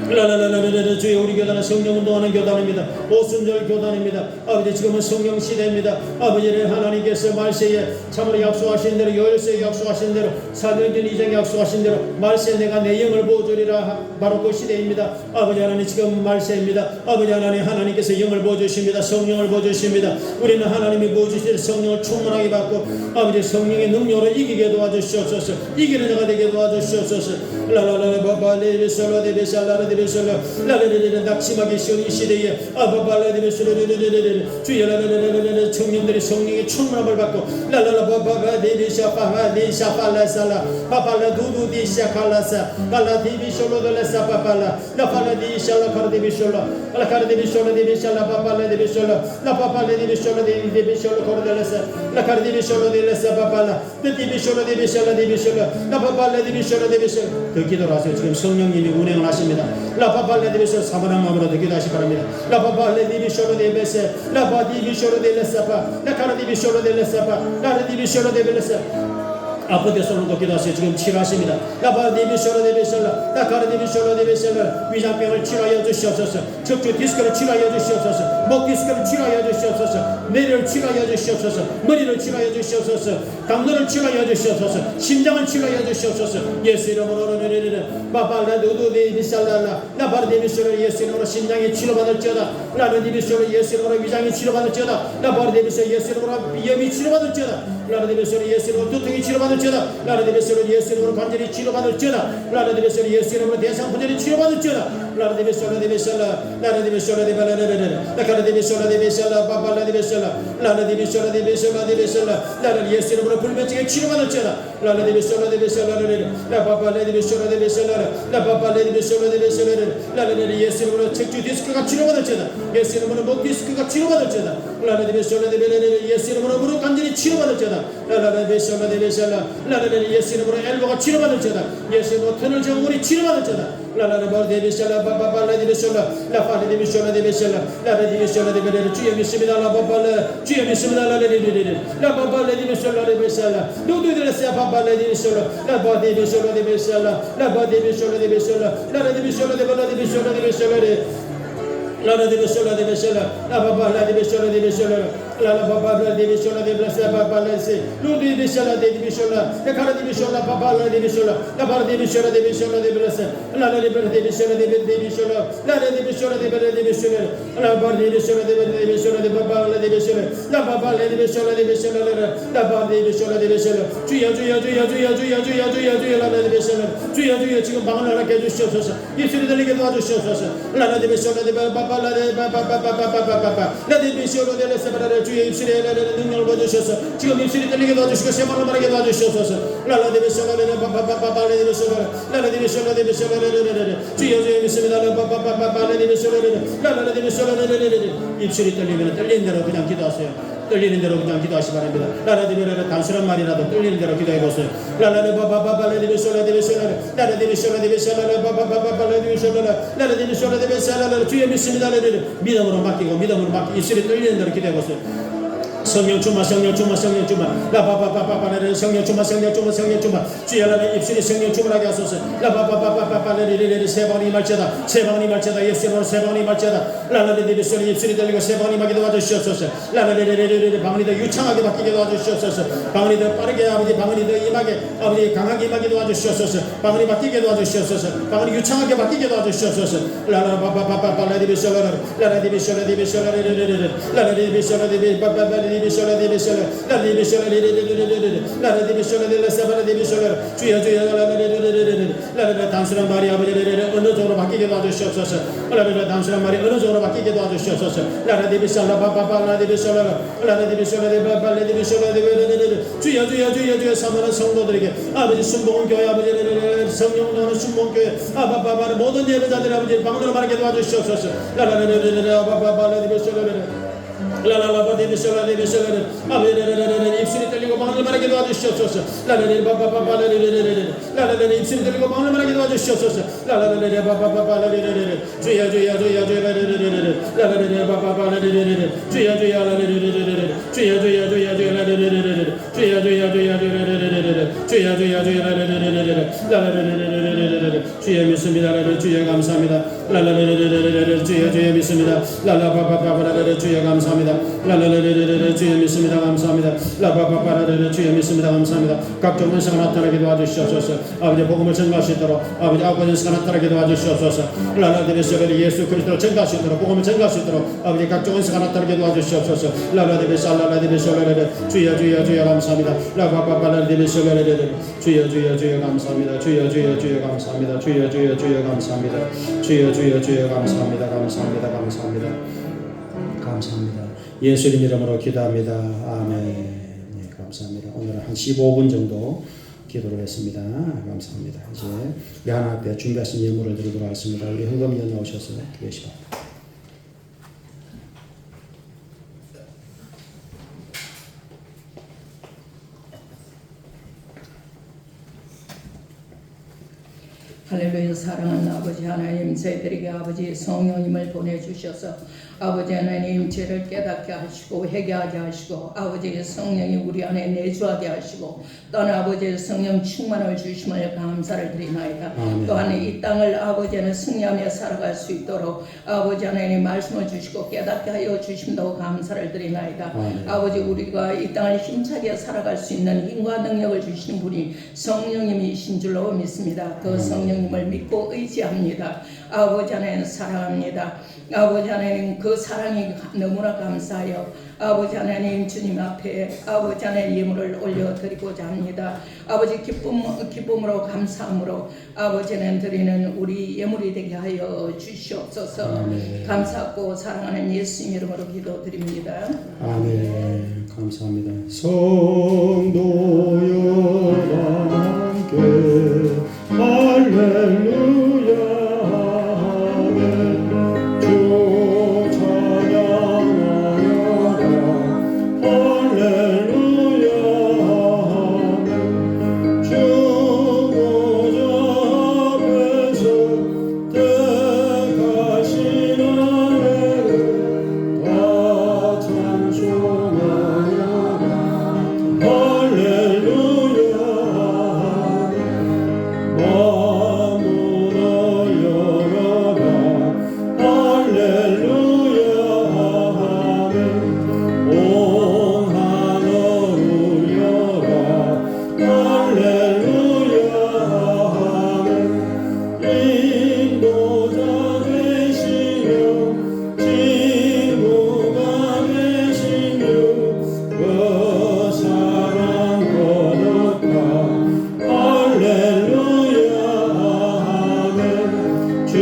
라라라라라라 주여 우리 교단은 성령 운동하는 교단입니다. 오순절 교단입니다. 아버지 지금은 성령 시대입니다. 아버지를 하나님께서 말세에 참으로 약속하신 대로 요엘서에 약속하신 대로 사도행전 2장에 약속하신 대로 말세에 내가 내 영을 보여주리라 바로 그 시대입니다. 아버지 하나님 지금 말세입니다. 아버지 하나님께서 영을 보여주십니다. 성령을 보여주십니다. 우리는 하나님이 보여주실 성령을 충만하게 받고 아버지 성령의 능력으로 이기게 도와주시옵소서. 이기는 자가 되게 도와주시옵소서. 라라라바바레비솔라데비살라라 낙심하기 쉬운 이 시대에 주여 청년들이 성령의 충만함을 받고 라라라바바데비샤파하디샤팔라살라 파팔라두두디샤칼라사 발라디비쇼로돌레사 파팔라 라팔라디샤라카르디비쇼라 라카르디비쇼라디비샬라 파팔라디비쇼라 라파팔라디비쇼라디비쇼라 코르델레사 라카르디비쇼라디레사 파팔라 디비쇼라디비샬라디비쇼라 라파팔라디비쇼라디비쇼라 그 기도를 하세요. 지금 성령님이 운행을 하십니다. 라파팔레디비쇼 사모난 마음으로 기도하시 바랍니다. 라파팔레디비쇼로데베세 라파디비쇼로데레사파 라카르디비쇼로데레사파 라르디비쇼로데벨레사 아프데솔로도 기도하세요. 지금 치료하십니다. 라바디비쇼로데베셀라 라카르디비쇼로데베셀라 위장병을 치료하여 주시옵소서. 척추 디스크를 치료하여 주시옵소서. 목 디스크를 치료하여 주시옵소서. 뇌를 치료하여 주시옵소서. 머리를 치료하여 주시옵소서. 강도를 치료하여 주시옵소서. 심장을 치료하여 주시옵소서. 예수 이름으로 바발라두두디비살랄라 라바르디비쇼로 예수 이름으로 심장이 치료받을지어다. 라르디비쇼로 예수 이름으로 위장이 치료받을지어다. 라바르디비쇼 예수 이름으로 비염이 치료받을지어다. 라르디비쇼로 예수 이름으로 두통이 치료받을지어다. 라르디비쇼로 예수 이름으로 관절이 치료받을지어다. 라르디비쇼로 예수 이름으로 대상분절이 치료받을지어다. 라르디비쇼로 디비살라 라르디비쇼로 디발레레레 라카르디비쇼로 디비살라 바발라디비살라 라르디비쇼로 디비살라 디비살라 라르 예수 이름으로 불면증이 치료받을지어다. 라르디비쇼로 디비살라레레 라바발레디비쇼로 디비살라 라바발레디비쇼로 디비살레레 라르레 예수 이름으로 척추 디스크가 치료받을지어다. 예수 이름으로 목 디스크가 치료받을지어다. 라르디비쇼로 디벨레레 예수 이름으로 무릎 관절이 치료받을지어다. 라르디비쇼로 디비살라 라르레 예수 이름으로 엘보가 치료받을지어다. 예수 이름으로 터널 정물이 치료받을지어다. 라라바르디비살라 바바발레디비살라 라파르디비쇼라디비살라 라르디비쇼라디벨레레 주여 믿습니다. 라바발레 주여 믿습니다. 라레레레레 라바발레디비살라디비살라 누두드레스 바발레디비살라 라바디비쇼라디비살라 라바디비쇼라디비살라 라르디비쇼라디발라디비쇼라디비살레 라라디비쇼라디비살라 라바발라디비쇼라디비살라 라바발라디비쇼라디비살라 바발레시 누디비살라디비살라 라카라디비살라 바발라디비살라 라바르디비쇼라디비살라디비살라 라라디비살라디비살라 라라디비살라디비살라 라바르디비살라디비살라 바발라디비살라 라바발라디비살라디비살라 라바르디비살라디비살라 주여 주여 주여 주여 주여 주여 주여 주여 라라디비살라 주여 주여 지금 방을 허락해 주시옵소서. 입술이 들리게 도와주시옵소서. 라라디비살라디바 주의 입술에 능력을 보여주셔서 지금 입술이 들리게 도와주시고 세번을 말하게 도와주시옵소서. 주여 주여 믿습니다. 입술이 떨리면 떨리는 대로 그냥 기도하세요. 떨리는 대로 그냥 기도하시 바랍니다. 라라디비라라 단순한 말이라도 떨리는 대로 기도해 보세요. 주여 믿습니다. 믿음으로 맡기고 입술이 떨리는 대로 기도해 보세요. 성령 충만 성령 충만 성령 충만 라바바바바바레 성령 충만 성령 충만 성령 충만 주여라는 입술이 성령 충만하게 하소서. 라바바바바바레레레 세 방이 말자다 세 방이 말자다 예수로 세 방이 말자다 라라레레레 입술이 들리고 세 방이 막게 도와주시옵소서. 라라레레레레 방언이 더 유창하게 바뀌게 도와주시옵소서. 방언이 더 빠르게 아버지 방언이 더 임하게 아버지 강하게 임하게 도와주시옵소서. 방언이 바뀌게 도와주시옵소서. 방언이 유창하게 바뀌게 도와주시옵소서. 라라바바바바레레레 라라디비쇼라디비쇼라디비쇼라레레레 라라디비쇼라디비바바레 주여 단순한 말이 아버지 어느 쪽으로 바뀌게 도와주시옵소서. 단순한 말이 어느 쪽으로 바뀌게 도와주시옵소서. 주여 사모하는 성도들에게 아버지 순복음 교회 아버지 성령으로 순복음 교회 모든 예배자들 아버지 방언으로 말하게 도와주시옵소서. 입술이 떨리고 마음을 말하게 도와주시옵소서. 입술이 떨리고 마음을 말하게 도와주시옵소서. 주여 믿습니다. 주여 감사합니다. 주여 믿습니다. 주여 감사합니다. 주여 믿습니다. 감사합니다. 주여 믿습니다. 감사합니다. 각종 은사가 나타나게 도와주시옵소서. 아버지 복음을 전가할 수 있도록 아버지 아버지 은사가 나타나게 도와주시옵소서. 예수 그리스도를 전가할 수 있도록 복음을 전가할 수 있도록 아버지 각종 은사가 나타나게 도와주시옵소서. 주여 감사합니다. 주여 감사합니다. 주여 감사합니다. 주여 감사합니다. 주여 감사합니다. 예수님 이름으로 기도합니다. 아멘. 네, 감사합니다. 오늘 한 15분 정도 기도를 했습니다. 감사합니다. 이제 양 앞에 준비하신 예물을 드리도록 하겠습니다. 우리 헌금위원 나오셔서 기도하시기 바랍니다. 할렐루야. 사랑하는 아버지 하나님, 저희들에게 아버지 성령님을 보내주셔서 아버지 하나님 죄를 깨닫게 하시고 회개하게 하시고 아버지 성령이 우리 안에 내주하게 하시고 또한 아버지 성령 충만을 주심을 감사를 드리나이다. 또한 이 땅을 아버지 하나님 승리하며 살아갈 수 있도록 아버지 하나님 말씀을 주시고 깨닫게 하여 주심도 감사를 드리나이다. 아버지 우리가 이 땅을 힘차게 살아갈 수 있는 힘과 능력을 주시는 분이 성령님이신 줄로 믿습니다. 그 성령님을 믿고 의지합니다. 아버지 하나님 사랑합니다. 아버지 하나님 그 사랑이 너무나 감사하여 아버지 하나님 주님 앞에 아버지 하나님 예물을 올려드리고자 합니다. 아버지 기쁨으로 감사함으로 아버지 하나님 드리는 우리 예물이 되게 하여 주시옵소서. 아멘. 감사하고 사랑하는 예수님 이름으로 기도드립니다. 아멘. 감사합니다. 성도여 함께 할렐루야 아멘. 주 찬양하여라 할렐루야 아멘. 주 보좌 앞에서 택하신 아내를 다 찬송하여라 할렐루야 마음을 열어라 할렐루야 아멘. 온 하늘 울려라 할렐루야 아멘. 인도자 되시며 친구가 되시며 그 사랑 거룩한 할렐루야 아멘. 주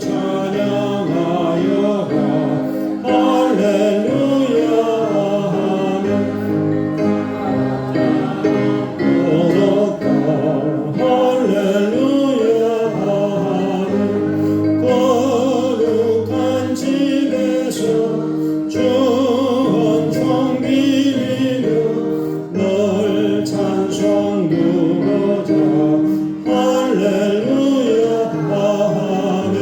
찬양하여라 할렐루야 아멘. 거룩한 할렐루야 아멘. 거룩한 집에서 주헌총 비리며 널 찬송 부르자 할렐루야 아멘.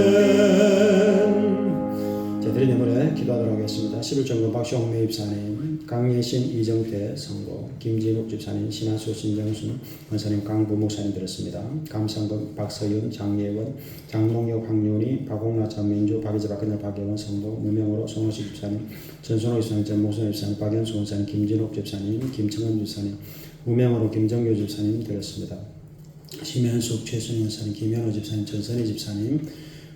저희들이 내물에 기도하도록 하겠습니다. 11정도 박시홍 매입사님, 강예신 이정태 성도, 김진욱 집사님, 신하수 신정순 권사님, 강부 목사님 들었습니다. 감상금 박서윤, 장예원, 장농혁 황윤희, 박옥나 장민주, 박이재 박근혜 박예원 성도, 무명으로 송호식 집사님, 전선호 집사님, 전목선 집사님, 박연수 권사님, 김진욱 집사님, 김청원 집사님, 무명으로 김정교 집사님 들었습니다. 심현숙, 최순희 집사님, 김현호 집사님, 전선희 집사님,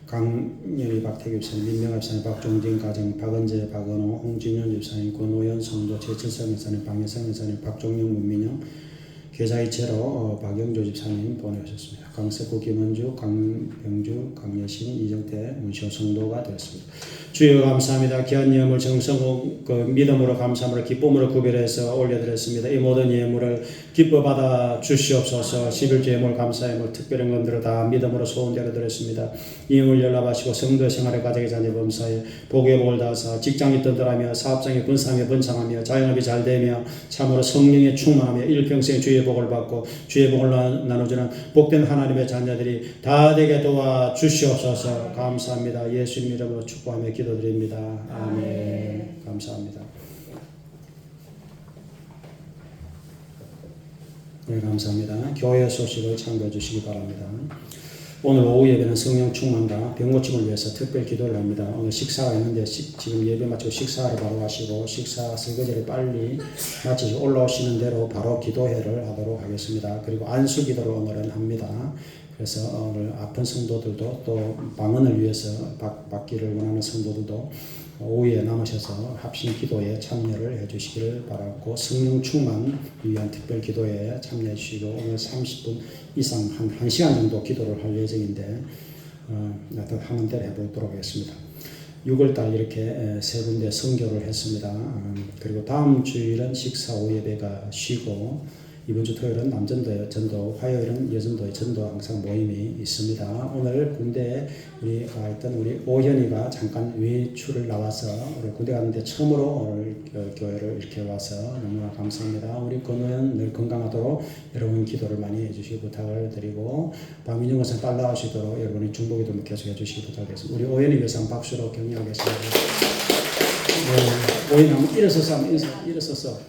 강연희 박태규 집사님, 민명아 집사님, 박종진 가정, 박은재, 박은호, 홍진현 집사님, 권호연 성도, 최철성 집사님, 방혜성 집사님, 박종영, 문민영, 계좌이체로 박영조 집사님 보내주셨습니다. 강석구, 김원주, 강병주, 강여신, 이정태, 문시호 성도가 되었습니다. 주여 감사합니다. 귀한 예물 정성 믿음으로 감사함으로 기쁨으로 구별해서 올려드렸습니다. 이 모든 예물을 기뻐 받아 주시옵소서. 11조 예물 감사 예물 특별한 것들을 다 믿음으로 소원대로 드렸습니다. 이음을 연락하시고 성도 생활에 가정의 자녀 범사에 복의 복을 다하사 직장이 든든하며 사업장이 분상하며 번창하며 자영업이 잘되며 참으로 성령에 충만하며 일평생 주의 복을 받고 주의 복을 나눠주는 복된 하나님의 자녀들이 다 되게 도와 주시옵소서. 감사합니다. 예수님 이름으로 축복하며 기도드립니다. 아멘. 감사합니다. 네, 감사합니다. 교회 소식을 참고해 주시기 바랍니다. 오늘 오후 예배는 성령 충만과 병고침을 위해서 특별 기도를 합니다. 오늘 식사가 있는데 지금 예배 마치고 식사를 바로 하시고 식사 설거지를 빨리 마치고 올라오시는 대로 바로 기도회를 하도록 하겠습니다. 그리고 안수 기도를 오늘은 합니다. 그래서 오늘 아픈 성도들도 또 방언을 위해서 받기를 원하는 성도들도 오후에 남으셔서 합심 기도에 참여를 해주시기를 바라고 성령 충만 위한 특별 기도에 참여해 주시고 오늘 30분 이상 한 1시간 정도 기도를 할 예정인데 하는 대로 해보도록 하겠습니다. 6월달 이렇게 세 군데 선교를 했습니다. 그리고 다음 주일은 식사 오후 예배가 쉬고 이번 주 토요일은 남전도 전도, 화요일은 여전도의 전도 항상 모임이 있습니다. 오늘 군대에 우리가 있던 우리 오현이가 잠깐 외출을 나와서 우리 군대 갔는데 처음으로 오늘 교회를 이렇게 와서 너무나 감사합니다. 우리 건우현 늘 건강하도록 여러분 기도를 많이 해주시기 부탁을 드리고 박민영 것은 빨리 나올 수 있도록 여러분이 중보기도 계속 해주시기 부탁드리겠습니다. 우리 오현이 위해서 한번 박수로 격려하겠습니다. 네, 오현이 한번 일어서서 한번 일어서서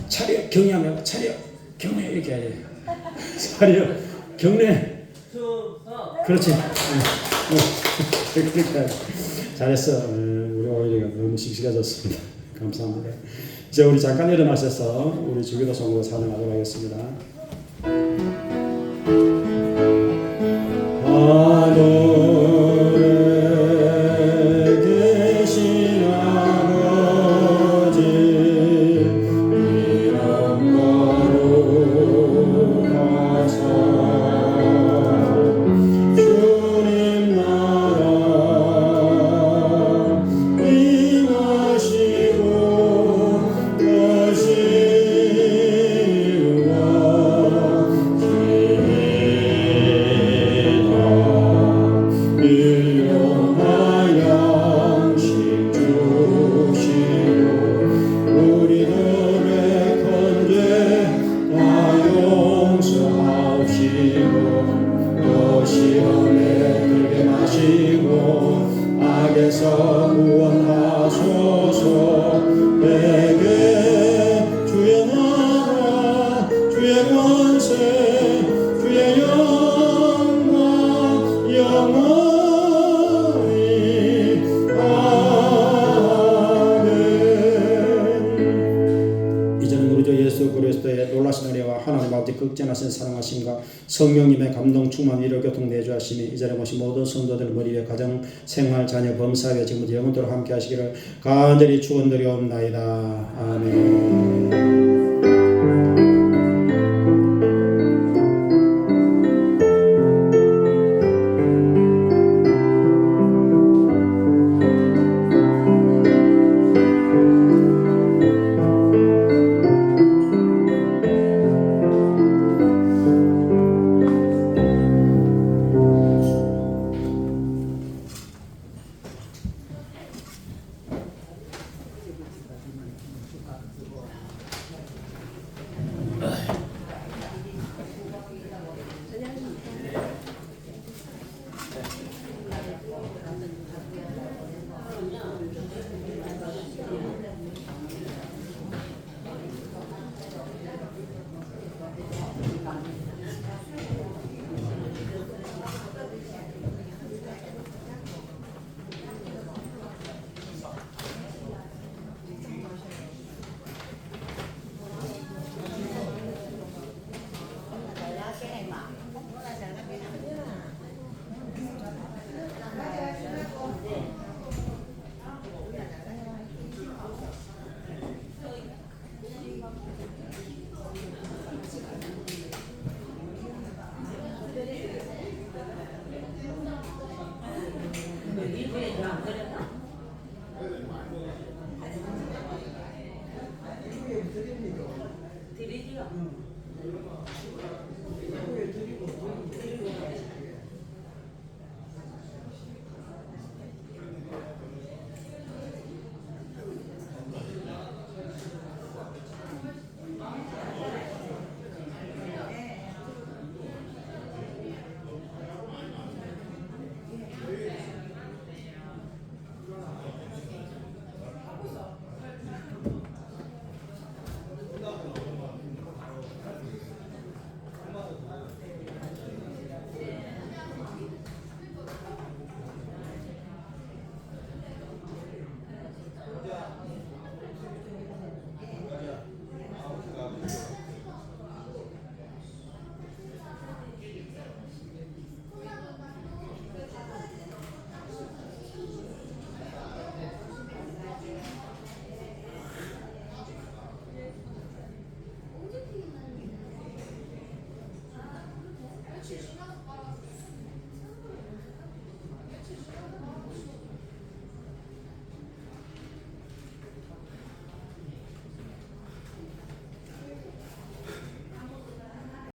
차려 경례하며 차려 경례 이렇게 해야지. 차려 경례 그렇지. 그렇게 해야지. 잘했어. 우리 오일이가 너무 씩씩해졌습니다. 감사합니다. 이제 우리 잠깐 일어나셔서 우리 주기도 성으로 찬양하도록 하겠습니다. 극진하신 사랑하심과 성령님의 감동 충만 위로 교통 내주하심이 이 자리에 모신 모든 성도들 머리 위에 가정 생활 자녀 범사 위에 지금부터 영원토록 함께 하시기를 간절히 축원드리옵나이다. 아멘. 할렐루야.